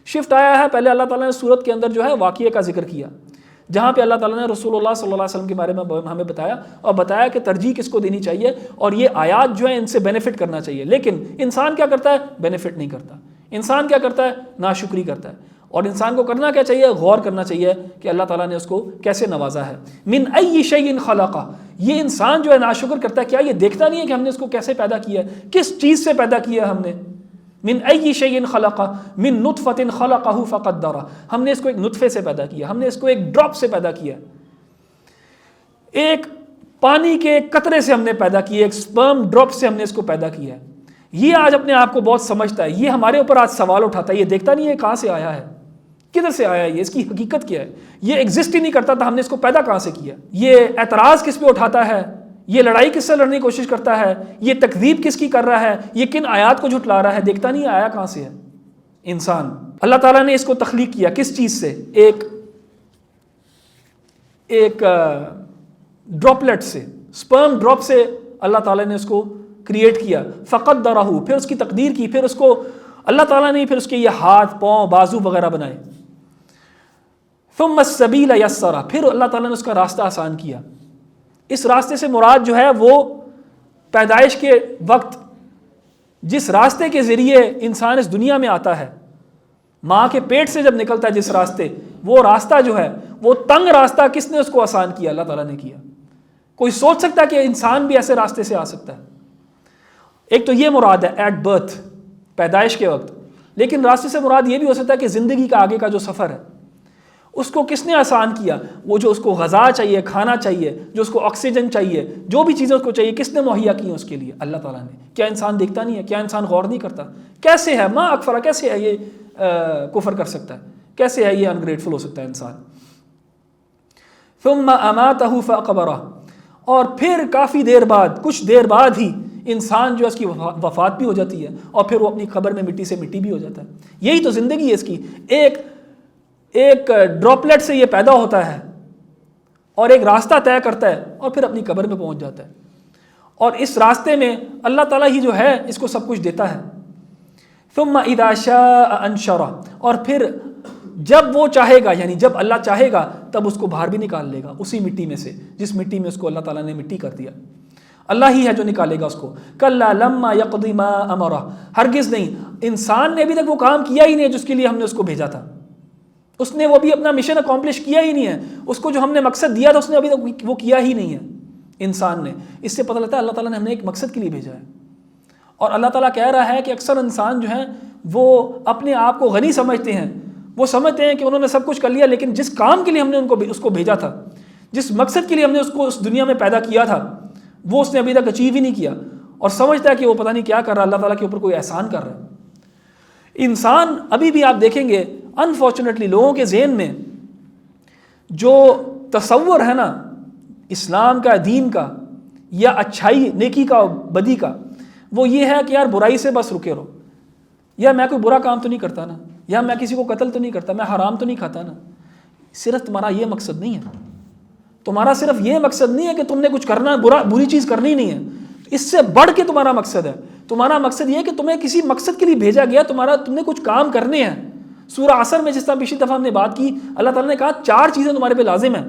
شفٹ آیا ہے. پہلے اللہ تعالیٰ نے سورت کے اندر جو ہے واقعے کا ذکر کیا, جہاں پہ اللہ تعالیٰ نے رسول اللہ صلی اللہ علیہ وسلم کے بارے میں ہمیں بتایا, اور بتایا کہ ترجیح کس کو دینی چاہیے, اور یہ آیات جو ہیں ان سے بینیفٹ کرنا چاہیے. لیکن انسان کیا کرتا ہے؟ بینیفٹ نہیں کرتا. انسان کیا کرتا ہے؟ ناشکری کرتا ہے. اور انسان کو کرنا کیا چاہیے؟ غور کرنا چاہیے کہ اللہ تعالیٰ نے اس کو کیسے نوازا ہے. من ای شیء خلقہ, یہ انسان جو ہے ناشکر کرتا ہے, کیا یہ دیکھتا نہیں ہے کہ ہم نے اس کو کیسے پیدا کیا ہے, کس چیز سے پیدا کیا ہے ہم نے. من ای شیء خلقہ من نطفۃ خلقہ فقدرہ, ہم نے اس کو ایک نطفے سے پیدا کیا, ہم نے اس کو ایک ڈراپ سے پیدا کیا, ایک پانی کے قطرے سے ہم نے پیدا کیا, ایک سپرم ڈراپ سے ہم نے اس کو پیدا کیا ہے. یہ آج اپنے آپ کو بہت سمجھتا ہے, یہ ہمارے اوپر آج سوال اٹھاتا ہے, یہ دیکھتا نہیں ہے کہاں سے آیا ہے, کدھر سے آیا ہے, یہ اس کی حقیقت کیا ہے, یہ ایگزسٹ ہی نہیں کرتا تھا, ہم نے اس کو پیدا کہاں سے کیا. یہ اعتراض کس پہ اٹھاتا ہے, یہ لڑائی کس سے لڑنے کی کوشش کرتا ہے, یہ تکذیب کس کی کر رہا ہے, یہ کن آیات کو جھٹلا رہا ہے, دیکھتا نہیں آیا کہاں سے ہے انسان. اللہ تعالیٰ نے اس کو تخلیق کیا کس چیز سے؟ ایک ڈراپلیٹ سے, سپرم ڈراپ سے اللہ تعالیٰ نے اس کو کریٹ کیا. فقدرہ, پھر اس کی تقدیر کی, پھر اس کو اللہ تعالیٰ نے پھر اس کے یہ ہاتھ، پاؤں، بازو وغیرہ بنائے. ثم السبیل یسرا، پھر اللہ تعالیٰ نے اس کا راستہ آسان کیا. اس راستے سے مراد جو ہے وہ پیدائش کے وقت جس راستے کے ذریعے انسان اس دنیا میں آتا ہے، ماں کے پیٹ سے جب نکلتا ہے جس راستے، وہ راستہ جو ہے وہ تنگ راستہ کس نے اس کو آسان کیا؟ اللہ تعالیٰ نے کیا. کوئی سوچ سکتا ہے کہ انسان بھی ایسے راستے سے آ سکتا ہے؟ ایک تو یہ مراد ہے ایٹ برتھ، پیدائش کے وقت. لیکن راستے سے مراد یہ بھی ہو سکتا ہے کہ زندگی کا آگے کا جو سفر ہے اس کو کس نے آسان کیا؟ وہ جو اس کو غذا چاہیے، کھانا چاہیے، جو اس کو آکسیجن چاہیے، جو بھی چیزیں اس کو چاہیے، کس نے مہیا کی ہیں اس کے لیے؟ اللہ تعالیٰ نے. کیا انسان دیکھتا نہیں ہے؟ کیا انسان غور نہیں کرتا؟ کیسے ہے ما اکفرا، کیسے ہے یہ کفر کر سکتا ہے؟ کیسے ہے یہ انگریٹفل ہو سکتا ہے انسان؟ ثم اماتہ فاقبرہ، اور پھر کافی دیر بعد، کچھ دیر بعد ہی انسان جو اس کی وفات بھی ہو جاتی ہے اور پھر وہ اپنی قبر میں مٹی سے مٹی بھی ہو جاتا ہے. یہی تو زندگی ہے اس کی. ایک ڈراپلیٹ سے یہ پیدا ہوتا ہے اور ایک راستہ طے کرتا ہے اور پھر اپنی قبر میں پہنچ جاتا ہے. اور اس راستے میں اللہ تعالیٰ ہی جو ہے اس کو سب کچھ دیتا ہے. ثم اذا شاء انشرہ، اور پھر جب وہ چاہے گا، یعنی جب اللہ چاہے گا تب اس کو باہر بھی نکال لے گا اسی مٹی میں سے جس مٹی میں اس کو اللہ تعالیٰ نے مٹی کر دیا. اللہ ہی ہے جو نکالے گا اس کو. کلا لما یقضی ما امرہ، ہرگز نہیں، انسان نے ابھی تک وہ کام کیا ہی نہیں ہے جس کے لیے ہم نے اس کو بھیجا تھا. اس نے وہ بھی اپنا مشن اکمپلش کیا ہی نہیں ہے. اس کو جو ہم نے مقصد دیا تھا اس نے ابھی تک وہ کیا ہی نہیں ہے انسان نے. اس سے پتہ لگتا ہے اللہ تعالیٰ نے ہمیں ایک مقصد کے لیے بھیجا ہے. اور اللہ تعالیٰ کہہ رہا ہے کہ اکثر انسان جو ہیں وہ اپنے آپ کو غنی سمجھتے ہیں. وہ سمجھتے ہیں کہ انہوں نے سب کچھ کر لیا، لیکن جس کام کے لیے ہم نے اس کو بھیجا تھا، جس مقصد کے لیے ہم نے اس کو اس دنیا میں پیدا کیا تھا، وہ اس نے ابھی تک اچیو ہی نہیں کیا. اور سمجھتا ہے کہ وہ پتہ نہیں کیا کر رہا ہے، اللہ تعالیٰ کے اوپر کوئی احسان کر رہا ہے. انسان ابھی بھی آپ دیکھیں گے انفارچونیٹلی لوگوں کے ذہن میں جو تصور ہے نا اسلام کا، دین کا، یا اچھائی، نیکی کا، بدی کا، وہ یہ ہے کہ یار برائی سے بس رکے رہو، یا میں کوئی برا کام تو نہیں کرتا نا، یا میں کسی کو قتل تو نہیں کرتا، میں حرام تو نہیں کھاتا نا. صرف تمہارا یہ مقصد نہیں ہے. تمہارا صرف یہ مقصد نہیں ہے کہ تم نے کچھ کرنا، بری چیز کرنی نہیں ہے. اس سے بڑھ کے تمہارا مقصد ہے. تمہارا مقصد یہ ہے کہ تمہیں کسی مقصد کے لیے بھیجا گیا، تم نے کچھ کام کرنے ہیں. سورہ عصر میں جس طرح پچھلی دفعہ ہم نے بات کی، اللہ تعالیٰ نے کہا 4 چیزیں تمہارے پہ لازم ہیں.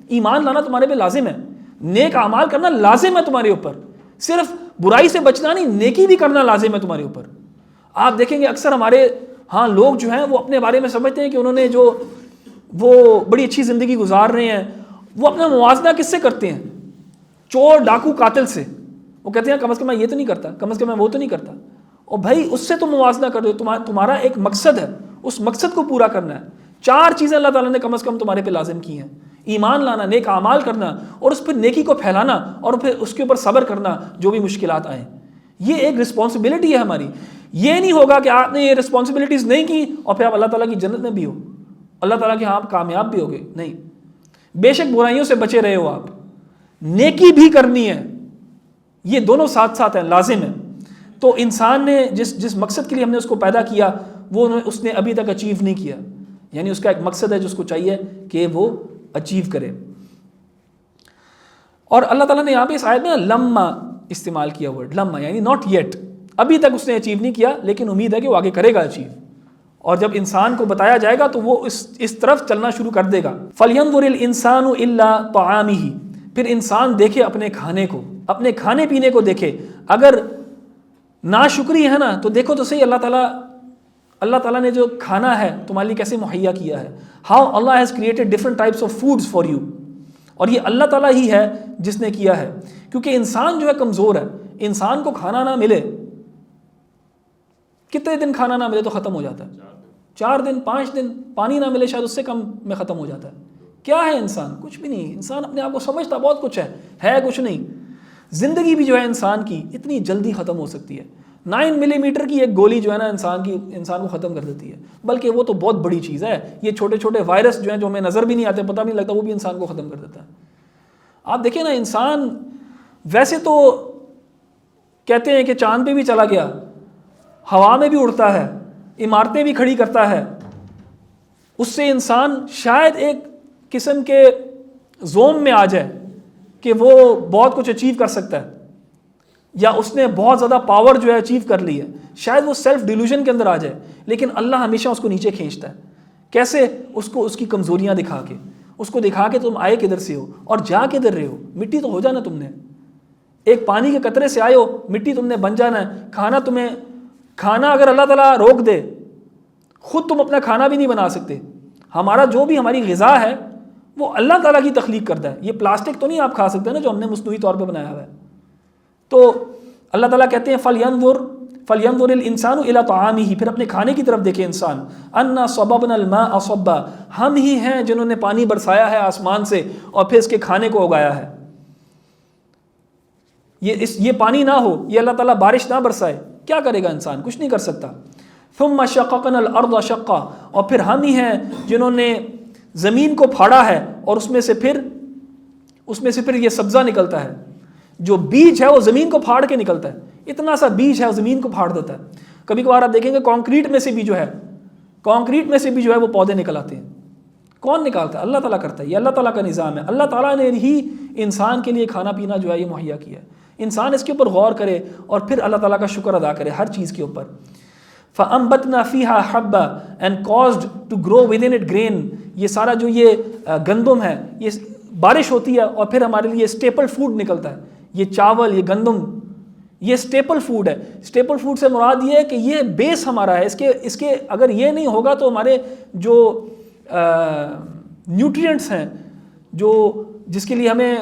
ایمان لانا تمہارے پہ لازم ہے، نیک اعمال کرنا لازم ہے تمہارے اوپر، صرف برائی سے بچنا نہیں، نیکی بھی کرنا لازم ہے تمہارے اوپر. آپ دیکھیں گے اکثر ہمارے ہاں لوگ جو ہیں وہ اپنے بارے میں سمجھتے ہیں کہ انہوں نے وہ بڑی اچھی زندگی گزار رہے ہیں. وہ اپنا موازنہ کس سے کرتے ہیں؟ چور، ڈاکو، قاتل سے. وہ کہتے ہیں کم از کم میں یہ تو نہیں کرتا، کم از کم میں وہ تو نہیں کرتا. اور بھائی اس سے تم موازنہ کر دو. تمہارا ایک مقصد ہے، اس مقصد کو پورا کرنا ہے. 4 چیزیں اللہ تعالیٰ نے کم از کم تمہارے پہ لازم کی ہیں: ایمان لانا، نیک اعمال کرنا، اور اس پہ نیکی کو پھیلانا، اور پھر اس کے اوپر صبر کرنا جو بھی مشکلات آئیں. یہ ایک رسپانسبلٹی ہے ہماری. یہ نہیں ہوگا کہ آپ نے یہ رسپانسبلٹیز نہیں کی اور پھر آپ اللہ تعالیٰ کی جنت میں بھی ہو، اللہ تعالیٰ کے ہاں آپ کامیاب بھی ہوگے. نہیں، بے شک برائیوں سے بچے رہے ہو، آپ نیکی بھی کرنی ہے. یہ دونوں ساتھ ساتھ ہیں، لازم ہے. تو انسان نے جس مقصد کے لیے ہم نے اس کو پیدا کیا وہ اس نے ابھی تک اچیو نہیں کیا. یعنی اس کا ایک مقصد ہے جو اس کو چاہیے کہ وہ اچیو کرے. اور اللہ تعالیٰ نے یہاں پہ اس آیت میں لما استعمال کیا، ورڈ لما، یعنی ناٹ یٹ. ابھی تک اس نے اچیو نہیں کیا لیکن امید ہے کہ وہ آگے کرے گا اچیو. اور جب انسان کو بتایا جائے گا تو وہ اس طرف چلنا شروع کر دے گا. فَلْيَنْظُرِ الْإِنسَانُ إِلَّا طَعَامِهِ، پھر انسان دیکھے اپنے کھانے کو، اپنے کھانے پینے کو دیکھے. اگر ناشکری ہے نا تو دیکھو تو صحیح اللہ تعالیٰ نے جو کھانا ہے تمہارے لیے کیسے مہیا کیا ہے. How Allah has created different types of foods for you. اور یہ اللہ تعالیٰ ہی ہے جس نے کیا ہے. کیونکہ انسان جو ہے کمزور ہے. انسان کو کھانا نہ ملے، کتنے دن کھانا نہ ملے تو ختم ہو جاتا ہے. 4 دن 5 دن پانی نہ ملے شاید اس سے کم میں ختم ہو جاتا ہے. کیا ہے انسان؟ کچھ بھی نہیں. انسان اپنے آپ کو سمجھتا بہت کچھ ہے کچھ نہیں. زندگی بھی جو ہے انسان کی اتنی جلدی ختم ہو سکتی ہے. 9 ملی میٹر کی ایک گولی جو ہے نا انسان کو ختم کر دیتی ہے. بلکہ وہ تو بہت بڑی چیز ہے. یہ چھوٹے چھوٹے وائرس جو ہیں جو ہمیں نظر بھی نہیں آتے، پتہ بھی نہیں لگتا، وہ بھی انسان کو ختم کر دیتا ہے. آپ دیکھیں نا، انسان ویسے تو کہتے ہیں کہ چاند پہ بھی چلا گیا، ہوا میں بھی اڑتا ہے، عمارتیں بھی کھڑی کرتا ہے. اس سے انسان شاید ایک قسم کے زوم میں آ جائے کہ وہ بہت کچھ اچیو کر سکتا ہے. یا اس نے بہت زیادہ پاور جو ہے اچیو کر لی ہے، شاید وہ سیلف ڈیلوژن کے اندر آ جائے، لیکن اللہ ہمیشہ اس کو نیچے کھینچتا ہے. کیسے؟ اس کو اس کی کمزوریاں دکھا کے، اس کو دکھا کے تم آئے کدھر سے ہو اور جا کدھر رہے ہو. مٹی تو ہو جانا تم نے، ایک پانی کے قطرے سے آئے ہو، مٹی تم نے بن جانا ہے. کھانا اگر اللہ تعالیٰ روک دے، خود تم اپنا کھانا بھی نہیں بنا سکتے. ہمارا جو بھی ہماری غذا ہے وہ اللہ تعالیٰ کی تخلیق کرتا ہے. یہ پلاسٹک تو نہیں آپ کھا سکتے نا جو ہم نے مصنوعی طور پہ بنایا ہوا ہے. تو اللہ تعالیٰ کہتے ہیں فَلْيَنظُرِ الْإِنسَانُ إِلَىٰ طَعَامِهِ، پھر اپنے کھانے کی طرف دیکھے انسان. أَنَّا صَبَبْنَا الْمَاءَ صَبًّا، ہم ہی ہیں جنہوں نے پانی برسایا ہے آسمان سے اور پھر اس کے کھانے کو اگایا ہے. یہ پانی نہ ہو، یہ اللہ تعالیٰ بارش نہ برسائے، کیا کرے گا انسان؟ کچھ نہیں کر سکتا. ثُمَّ شَقَقْنَا الْأَرْضَ شَقًّا، اور پھر ہم ہی ہیں جنہوں نے زمین کو پھاڑا ہے اور اس میں سے پھر یہ سبزہ نکلتا ہے. جو بیج ہے وہ زمین کو پھاڑ کے نکلتا ہے. اتنا سا بیج ہے وہ زمین کو پھاڑ دیتا ہے. کبھی کبھار آپ دیکھیں گے کانکریٹ میں سے بھی جو ہے وہ پودے نکل آتے ہیں. کون نکالتا ہے؟ اللہ تعالیٰ کرتا ہے. یہ اللہ تعالیٰ کا نظام ہے. اللہ تعالیٰ نے ہی انسان کے لیے کھانا پینا جو ہے یہ مہیا کیا ہے. انسان اس کے اوپر غور کرے اور پھر اللہ تعالیٰ کا شکر ادا کرے ہر چیز کے اوپر. فَأَنبَتْنَا فِيهَا حَبًّا and caused to grow within it grain. یہ سارا جو یہ گندم ہے، یہ بارش ہوتی ہے اور پھر ہمارے لیے اسٹیپل فوڈ نکلتا ہے. یہ چاول، یہ گندم، یہ اسٹیپل فوڈ ہے. اسٹیپل فوڈ سے مراد یہ ہے کہ یہ بیس ہمارا ہے. اس کے اگر یہ نہیں ہوگا تو ہمارے جو نیوٹرینٹس ہیں جس کے لیے ہمیں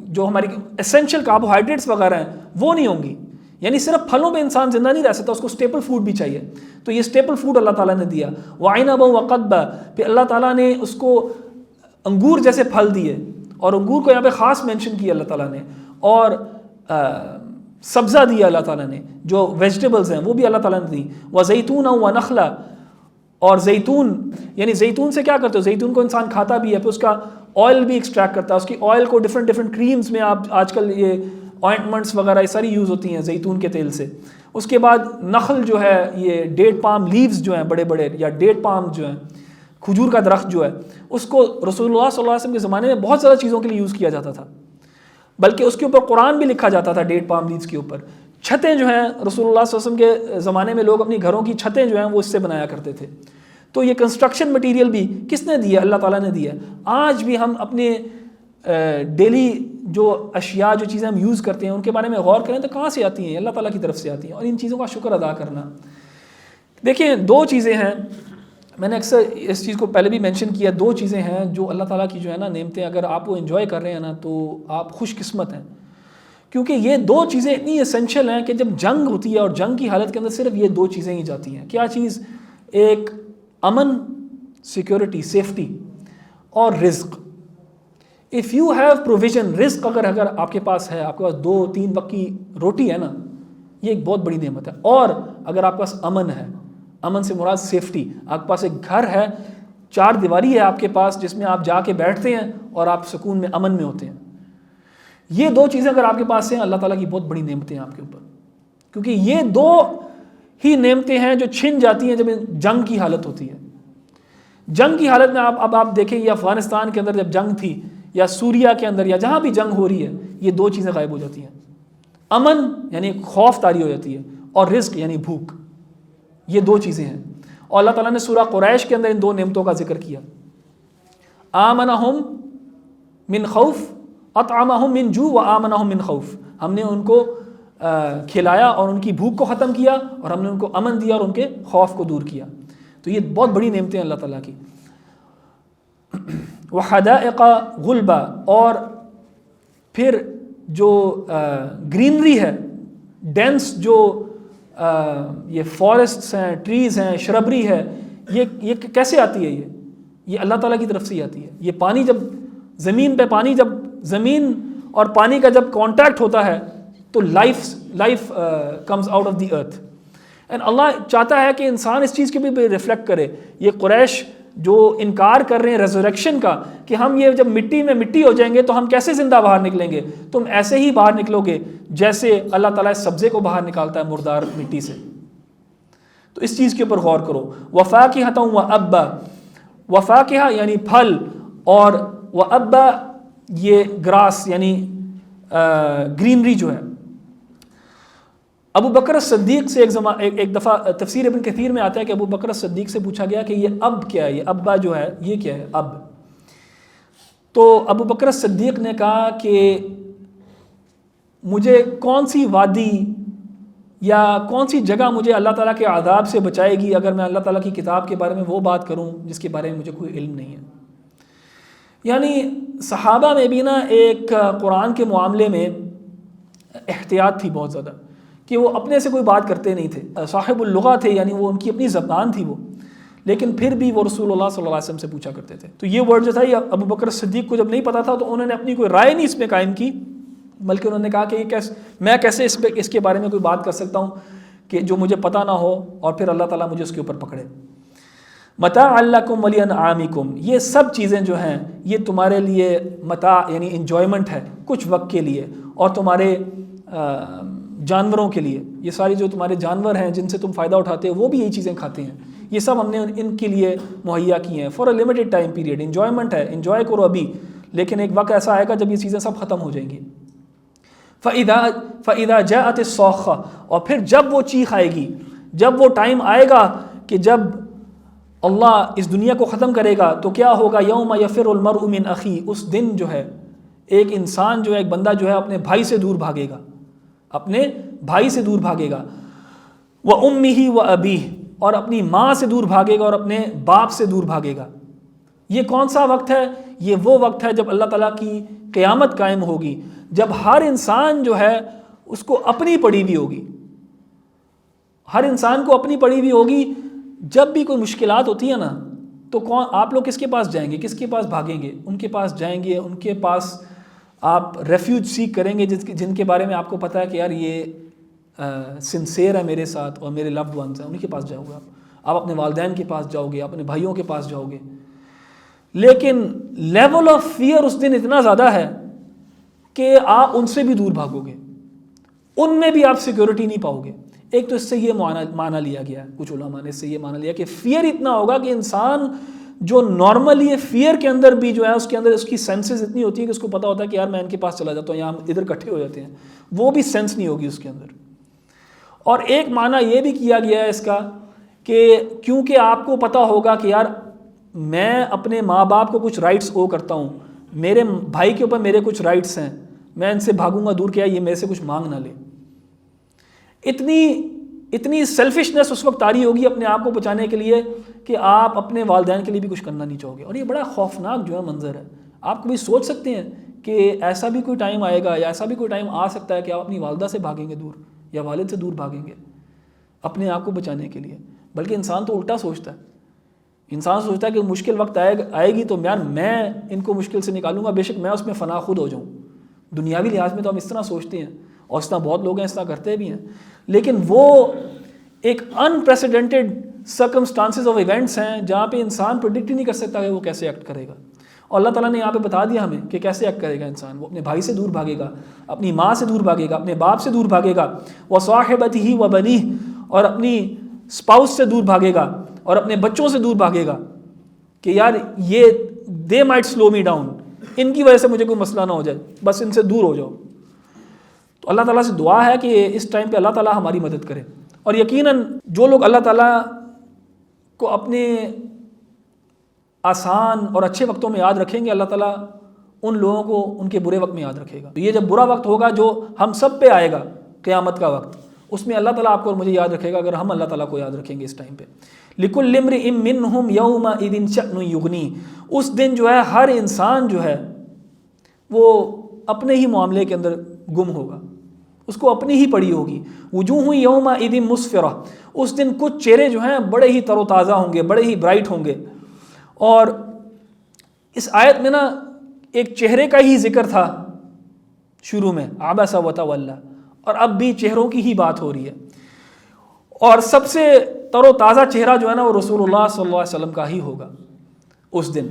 جو ہماری اسینشل کاربوہائیڈریٹس وغیرہ ہیں وہ نہیں ہوں گی. یعنی صرف پھلوں پہ انسان زندہ نہیں رہ سکتا، اس کو اسٹیپل فوڈ بھی چاہیے. تو یہ اسٹیپل فوڈ اللہ تعالیٰ نے دیا. وَعِنَبًا وَقَضْبًا، پھر اللہ تعالیٰ نے اس کو انگور جیسے پھل دیے، اور انگور کو یہاں پہ خاص مینشن کیا اللہ تعالیٰ نے. اور سبزہ دیا اللہ تعالیٰ نے، جو ویجیٹیبلز ہیں وہ بھی اللہ تعالیٰ نے دی. وَزَيْتُونًا وَنَخْلًا، اور زیتون، یعنی زیتون سے کیا کرتے ہو؟ زیتون کو انسان کھاتا بھی ہے، پھر اس کا آئل بھی ایکسٹریکٹ کرتا ہے. اس کی آئل کو ڈفرینٹ کریمز میں آپ آج کل یہ آئنٹمنٹس وغیرہ یہ ساری یوز ہوتی ہیں زیتون کے تیل سے. اس کے بعد نخل جو ہے، یہ ڈیٹ پام لیوز جو ہیں بڑے بڑے، یا ڈیٹ پام جو ہیں، کھجور کا درخت جو ہے، اس کو رسول اللہ صلی اللہ علیہ وسلم کے زمانے میں بہت زیادہ چیزوں کے لیے یوز کیا جاتا تھا. بلکہ اس کے اوپر قرآن بھی لکھا جاتا تھا ڈیٹ پام لیوز کے اوپر. چھتیں جو ہیں رسول اللہ صلی اللہ علیہ وسلم کے زمانے میں لوگ اپنی گھروں کی چھتیں جو ہیں وہ اس سے بنایا کرتے تھے. تو یہ کنسٹرکشن مٹیریل بھی کس نے دیا؟ اللہ تعالیٰ نے دیا. آج بھی ہم اپنے ڈیلی جو اشیاء، جو چیزیں ہم یوز کرتے ہیں ان کے بارے میں غور کریں تو کہاں سے آتی ہیں؟ اللہ تعالیٰ کی طرف سے آتی ہیں. اور ان چیزوں کا شکر ادا کرنا. دیکھیں، دو چیزیں ہیں، میں نے اکثر اس چیز کو پہلے بھی مینشن کیا، دو چیزیں ہیں جو اللہ تعالیٰ کی جو ہے نا نعمتیں، اگر آپ وہ انجوائے کر رہے ہیں نا تو آپ خوش قسمت ہیں. کیونکہ یہ دو چیزیں اتنی اسینشل ہیں کہ جب جنگ ہوتی ہے اور جنگ کی حالت کے اندر صرف یہ دو چیزیں ہی جاتی ہیں. کیا چیز؟ ایک امن، سیکیورٹی، سیفٹی، اور رزق. اف یو ہیو پروویژن، رزق اگر آپ کے پاس ہے، آپ کے پاس 2-3 وقت کی روٹی ہے نا، یہ ایک بہت بڑی نعمت ہے. اور اگر آپ کے پاس امن ہے، امن سے مراد سیفٹی، آپ کے پاس ایک گھر ہے، 4 دیواری ہے آپ کے پاس جس میں آپ جا کے بیٹھتے ہیں اور آپ سکون میں، امن میں ہوتے ہیں. یہ دو چیزیں اگر آپ کے پاس ہیں، اللہ تعالیٰ کی بہت بڑی نعمتیں ہیں آپ کے اوپر. کیونکہ یہ دو ہی نعمتیں ہیں جو چھن جاتی ہیں جب جنگ کی حالت ہوتی ہے. جنگ کی حالت میں اب آپ دیکھیں، یہ افغانستان کے اندر جب جنگ تھی، یا سوریا کے اندر، یا جہاں بھی جنگ ہو رہی ہے، یہ دو چیزیں غائب ہو جاتی ہیں. امن یعنی خوف طاری ہو جاتی ہے، اور رزق یعنی بھوک. یہ دو چیزیں ہیں. اور اللہ تعالیٰ نے سورہ قریش کے اندر ان دو نعمتوں کا ذکر کیا. آمنہم من خوف، اطعمہم من جوع وآمنہم من خوف. ہم نے ان کو کھلایا اور ان کی بھوک کو ختم کیا، اور ہم نے ان کو امن دیا اور ان کے خوف کو دور کیا. تو یہ بہت بڑی نعمتیں ہیں اللہ تعالیٰ کی. وحدائق غلبا، اور پھر جو گرینری ہے، ڈینس جو یہ فارسٹس ہیں، ٹریز ہیں، شربری ہے، یہ کیسے آتی ہے؟ یہ اللہ تعالیٰ کی طرف سے ہی آتی ہے. یہ پانی جب زمین پہ، پانی جب زمین اور پانی کا جب کانٹیکٹ ہوتا ہے تو life comes out of the earth. And اللہ چاہتا ہے کہ انسان اس چیز کے بھی ریفلیکٹ کرے. یہ قریش جو انکار کر رہے ہیں ریزریکشن کا، کہ ہم یہ جب مٹی میں مٹی ہو جائیں گے تو ہم کیسے زندہ باہر نکلیں گے؟ تم ایسے ہی باہر نکلو گے جیسے اللہ تعالیٰ اس سبزے کو باہر نکالتا ہے مردار مٹی سے. تو اس چیز کے اوپر غور کرو. وفاکہۃ وابا، وفاکہہ یعنی پھل، اور وابا یہ گراس یعنی گرینری جو ہے. ابو بکر صدیق سے ایک دفعہ تفسیر ابن کثیر میں آتا ہے کہ ابو بکر صدیق سے پوچھا گیا کہ یہ اب کیا ہے، یہ ابا جو ہے یہ کیا ہے اب؟ تو ابو بکر صدیق نے کہا کہ مجھے کون سی وادی یا کون سی جگہ مجھے اللہ تعالیٰ کے عذاب سے بچائے گی اگر میں اللہ تعالیٰ کی کتاب کے بارے میں وہ بات کروں جس کے بارے میں مجھے کوئی علم نہیں ہے۔ یعنی صحابہ میں بھی نا ایک قرآن کے معاملے میں احتیاط تھی بہت زیادہ، کہ وہ اپنے سے کوئی بات کرتے نہیں تھے، صاحب اللغہ تھے، یعنی وہ ان کی اپنی زبان تھی وہ، لیکن پھر بھی وہ رسول اللہ صلی اللہ علیہ وسلم سے پوچھا کرتے تھے۔ تو یہ ورڈ جو تھا یہ ابو بکر صدیق کو جب نہیں پتا تھا تو انہوں نے اپنی کوئی رائے نہیں اس میں قائم کی، بلکہ انہوں نے کہا کہ میں کیسے اس کے بارے میں کوئی بات کر سکتا ہوں کہ جو مجھے پتہ نہ ہو اور پھر اللہ تعالیٰ مجھے اس کے اوپر پکڑے۔ متاع لکم ولانعامکم، یہ سب چیزیں جو ہیں یہ تمہارے لیے متاع یعنی انجوائمنٹ ہے کچھ وقت کے لیے، اور تمہارے جانوروں کے لیے، یہ ساری جو تمہارے جانور ہیں جن سے تم فائدہ اٹھاتے ہو وہ بھی یہی چیزیں کھاتے ہیں، یہ سب ہم نے ان کے لیے مہیا کی ہیں for a limited time period. Enjoyment ہے، انجوائے کرو ابھی، لیکن ایک وقت ایسا آئے گا جب یہ چیزیں سب ختم ہو جائیں گی۔ فَإِذَا جَاءَتِ الصَّاخَّةُ، اور پھر جب وہ چیخ آئے گی، جب وہ ٹائم آئے گا کہ جب اللہ اس دنیا کو ختم کرے گا تو کیا ہوگا؟ یوم یفر المرء من اخی، اس دن جو ہے ایک انسان جو ہے، ایک بندہ جو ہے اپنے بھائی سے دور بھاگے گا، اپنے بھائی سے دور بھاگے گا، وَأُمِّهِ وَأَبِيهِ، اور اپنی ماں سے دور بھاگے گا اور اپنے باپ سے دور بھاگے گا۔ یہ کون سا وقت ہے؟ یہ وہ وقت ہے جب اللہ تعالیٰ کی قیامت قائم ہوگی، جب ہر انسان جو ہے اس کو اپنی پڑی ہوئی ہوگی، ہر انسان کو اپنی پڑی ہوئی ہوگی۔ جب بھی کوئی مشکلات ہوتی ہیں نا تو آپ لوگ کس کے پاس جائیں گے، کس کے پاس بھاگیں گے؟ ان کے پاس جائیں گے، ان کے پاس آپ ریفیوج سیک کریں گے جن کے بارے میں آپ کو پتہ ہے کہ یار یہ سنسیئر ہے میرے ساتھ اور میرے لوڈ ونس ہیں، ان کے پاس جاؤ گے آپ اپنے والدین کے پاس جاؤ گے، اپنے بھائیوں کے پاس جاؤ گے۔ لیکن لیول آف فیئر اس دن اتنا زیادہ ہے کہ آپ ان سے بھی دور بھاگو گے، ان میں بھی آپ سیکیورٹی نہیں پاؤ گے۔ ایک تو اس سے یہ معنی لیا گیا ہے، کچھ علماء نے اس سے یہ معنی لیا کہ فیئر اتنا ہوگا کہ انسان جو نارملی فیئر کے اندر بھی جو ہے اس کے اندر اس کی سینسز اتنی ہوتی ہے کہ اس کو پتا ہوتا ہے کہ یار میں ان کے پاس چلا جاتا ہوں یا ہم ادھر اکٹھے ہو جاتے ہیں، وہ بھی سینس نہیں ہوگی اس کے اندر۔ اور ایک معنی یہ بھی کیا گیا ہے اس کا کہ کیونکہ آپ کو پتا ہوگا کہ یار میں اپنے ماں باپ کو کچھ رائٹس او کرتا ہوں، میرے بھائی کے اوپر میرے کچھ رائٹس ہیں، میں ان سے بھاگوں گا دور، کیا یہ میرے سے کچھ مانگ نہ لے۔ اتنی سیلفشنس اس وقت طاری ہوگی اپنے آپ کو بچانے کے لیے کہ آپ اپنے والدین کے لیے بھی کچھ کرنا نہیں چاہو گے۔ اور یہ بڑا خوفناک جو ہے منظر ہے۔ آپ کبھی سوچ سکتے ہیں کہ ایسا بھی کوئی ٹائم آئے گا یا ایسا بھی کوئی ٹائم آ سکتا ہے کہ آپ اپنی والدہ سے بھاگیں گے دور یا والد سے دور بھاگیں گے اپنے آپ کو بچانے کے لیے؟ بلکہ انسان تو الٹا سوچتا ہے، انسان سوچتا ہے کہ مشکل وقت آئے گی تو یار میں ان کو مشکل سے نکالوں گا، بے شک میں اس میں فنا خود ہو جاؤں۔ دنیاوی لحاظ میں تو ہم اس طرح سوچتے ہیں اور اس طرح بہت لوگ ہیں اس طرح کرتے بھی ہیں، لیکن وہ ایک انپریسیڈنٹڈ سرکمسٹانسز آف ایونٹس ہیں جہاں پہ انسان پریڈکٹ ہی نہیں کر سکتا کہ وہ کیسے ایکٹ کرے گا۔ اور اللہ تعالیٰ نے یہاں پہ بتا دیا ہمیں کہ کیسے ایکٹ کرے گا انسان۔ وہ اپنے بھائی سے دور بھاگے گا، اپنی ماں سے دور بھاگے گا، اپنے باپ سے دور بھاگے گا، وَصَاحِبَتِهِ وَبَنِيهِ، اور اپنی اسپاؤس سے دور بھاگے گا اور اپنے بچوں سے دور بھاگے گا کہ یار یہ they might slow me down, ان کی وجہ سے مجھے کوئی مسئلہ نہ ہو جائے، بس ان سے دور ہو جاؤ۔ تو اللہ تعالیٰ سے دعا ہے کہ اس ٹائم پہ اللہ تعالیٰ ہماری مدد کرے۔ اور یقیناً جو لوگ اللہ تعالیٰ کو اپنے آسان اور اچھے وقتوں میں یاد رکھیں گے، اللہ تعالیٰ ان لوگوں کو ان کے برے وقت میں یاد رکھے گا۔ تو یہ جب برا وقت ہوگا جو ہم سب پہ آئے گا، قیامت کا وقت، اس میں اللہ تعالیٰ آپ کو اور مجھے یاد رکھے گا اگر ہم اللہ تعالیٰ کو یاد رکھیں گے اس ٹائم پہ۔ لِكُلِّ امْرِئٍ مِّنْهُمْ يَوْمَئِذٍ شَأْنٌ يُغْنِيهِ، اس دن جو ہے ہر انسان جو ہے وہ اپنے ہی معاملے کے اندر گم ہوگا، اس کو اپنی ہی پڑی ہوگی۔ وجوہ یومئذ مسفرہ، اس دن کچھ چہرے جو ہیں بڑے ہی تر و تازہ ہوں گے، بڑے ہی برائٹ ہوں گے۔ اور اس آیت میں نا ایک چہرے کا ہی ذکر تھا شروع میں، عبس وتولی، اور اب بھی چہروں کی ہی بات ہو رہی ہے۔ اور سب سے تر و تازہ چہرہ جو ہے نا وہ رسول اللہ صلی اللہ علیہ وسلم کا ہی ہوگا اس دن،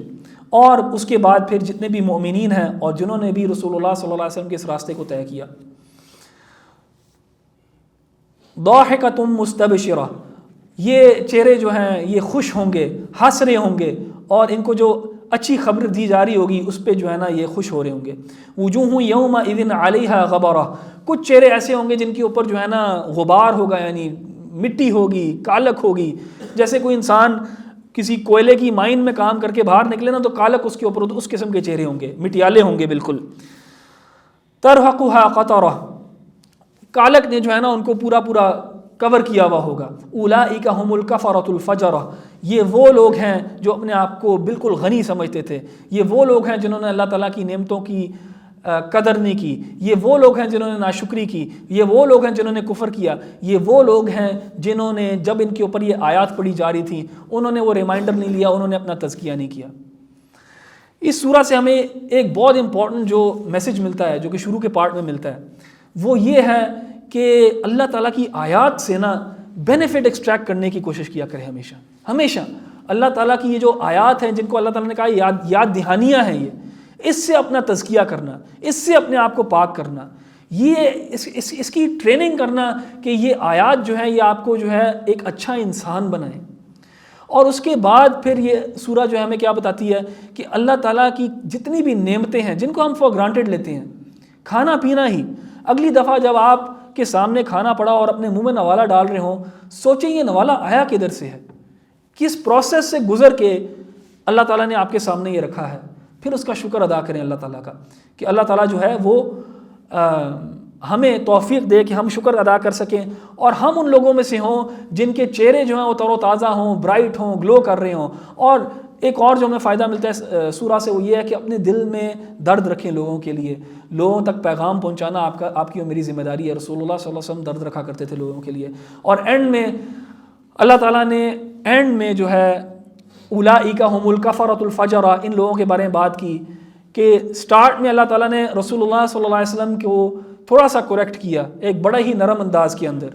اور اس کے بعد پھر جتنے بھی مومنین ہیں اور جنہوں نے بھی رسول اللہ صلی اللہ علیہ وسلم کے اس راستے کو طے کیا۔ ضاحکۃ مستبشرہ، یہ چہرے جو ہیں یہ خوش ہوں گے، ہنس رہے ہوں گے، اور ان کو جو اچھی خبر دی جا رہی ہوگی اس پہ جو ہے نا یہ خوش ہو رہے ہوں گے. وجوہ یومئذ علیہا غبرہ، کچھ چہرے ایسے ہوں گے جن کے اوپر جو ہے نا غبار ہوگا، یعنی مٹی ہوگی، کالک ہوگی. جیسے کوئی انسان کسی کوئلے کی مائن میں کام کر کے باہر نکلے نا تو کالک اس کے اوپر اس قسم کے چہرے ہوں گے، مٹیالے ہوں گے بالکل. ترہقھا قطرہ، کالک نے جو ہے نا ان کو پورا کور کیا ہوا ہوگا. اولئک ھم الکفرۃ الفجرہ، یہ وہ لوگ ہیں جو اپنے آپ کو بالکل غنی سمجھتے تھے. یہ وہ لوگ ہیں جنہوں نے اللہ تعالیٰ کی نعمتوں کی قدر نہیں کی. یہ وہ لوگ ہیں جنہوں نے ناشکری کی. یہ وہ لوگ ہیں جنہوں نے کفر کیا. یہ وہ لوگ ہیں جنہوں نے جب ان کے اوپر یہ آیات پڑھی جا رہی تھیں انہوں نے وہ ریمائنڈر نہیں لیا، انہوں نے اپنا تزکیہ نہیں کیا. اس سورہ سے ہمیں ایک بہت امپورٹنٹ جو میسج ملتا ہے، جو کہ شروع کے پارٹ میں ملتا ہے، وہ یہ ہے کہ اللہ تعالیٰ کی آیات سے نا بینیفٹ ایکسٹریکٹ کرنے کی کوشش کیا کرے ہمیشہ. اللہ تعالیٰ کی یہ جو آیات ہیں جن کو اللہ تعالیٰ نے کہا یاد دہانیاں ہیں، یہ اس سے اپنا تزکیہ کرنا، اس سے اپنے آپ کو پاک کرنا، یہ اس کی ٹریننگ کرنا کہ یہ آیات جو ہے یہ آپ کو جو ہے ایک اچھا انسان بنائیں. اور اس کے بعد پھر یہ سورہ جو ہے ہمیں کیا بتاتی ہے کہ اللہ تعالیٰ کی جتنی بھی نعمتیں ہیں جن کو ہم فار گرانٹیڈ لیتے ہیں، کھانا پینا ہی، اگلی دفعہ جب آپ کے سامنے کھانا پڑا اور اپنے منہ میں نوالا ڈال رہے ہوں، سوچیں یہ نوالا آیا کدھر سے ہے، کس پروسیس سے گزر کے اللہ تعالیٰ نے آپ کے سامنے یہ رکھا ہے. پھر اس کا شکر ادا کریں اللہ تعالیٰ کا کہ اللہ تعالیٰ جو ہے وہ ہمیں توفیق دے کہ ہم شکر ادا کر سکیں اور ہم ان لوگوں میں سے ہوں جن کے چہرے جو ہیں وہ تر و تازہ ہوں، برائٹ ہوں، گلو کر رہے ہوں. اور ایک اور جو ہمیں فائدہ ملتا ہے سورہ سے وہ یہ ہے کہ اپنے دل میں درد رکھیں لوگوں کے لیے. لوگوں تک پیغام پہنچانا آپ کی اور میری ذمہ داری ہے. رسول اللہ صلی اللہ علیہ وسلم درد رکھا کرتے تھے لوگوں کے لیے. اور اینڈ میں اللہ تعالیٰ نے جو ہے اولئک ھم الکفرۃ الفجرہ، ان لوگوں کے بارے میں بات کی کہ سٹارٹ میں اللہ تعالیٰ نے رسول اللہ صلی اللہ علیہ وسلم کو تھوڑا سا کریکٹ کیا ایک بڑا ہی نرم انداز کے اندر.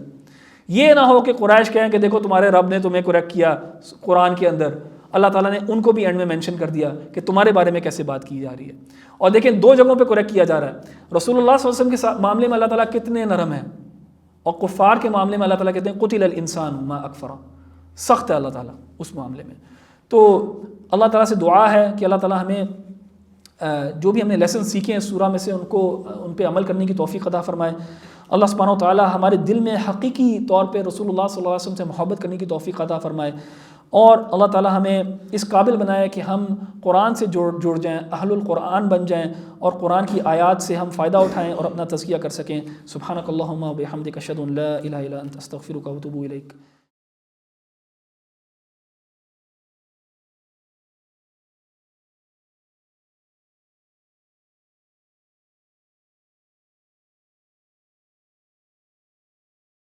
یہ نہ ہو کہ قریش کہیں کہ دیکھو تمہارے رب نے تمہیں کریکٹ کیا قرآن کے اندر. اللہ تعالیٰ نے ان کو بھی اینڈ میں مینشن کر دیا کہ تمہارے بارے میں کیسے بات کی جا رہی ہے. اور دیکھیں دو جگہوں پہ کریکٹ کیا جا رہا ہے. رسول اللہ صلی اللہ علیہ وسلم کے معاملے میں اللہ تعالیٰ کتنے نرم ہیں، اور کفار کے معاملے میں اللہ تعالیٰ کہتے ہیں قتل الانسان ما اکفرہ، سخت ہے اللہ تعالیٰ اس معاملے میں. تو اللہ تعالیٰ سے دعا ہے کہ اللہ تعالیٰ ہمیں جو بھی ہم نے لیسن سیکھے ہیں سورہ میں سے ان پہ عمل کرنے کی توفیق عطا فرمائے. اللہ سبحانہ و تعالیٰ ہمارے دل میں حقیقی طور پہ رسول اللہ صلی اللہ علیہ وسلم سے محبت کرنے کی توفیق عطا فرمائے. اور اللہ تعالیٰ ہمیں اس قابل بنائے کہ ہم قرآن سے جڑ جائیں، اہل القرآن بن جائیں اور قرآن کی آیات سے ہم فائدہ اٹھائیں اور اپنا تزکیہ کر سکیں. سبحانک اللہم و بحمدک اشہد ان لا الہ الا انت استغفرک و اتوب الیک.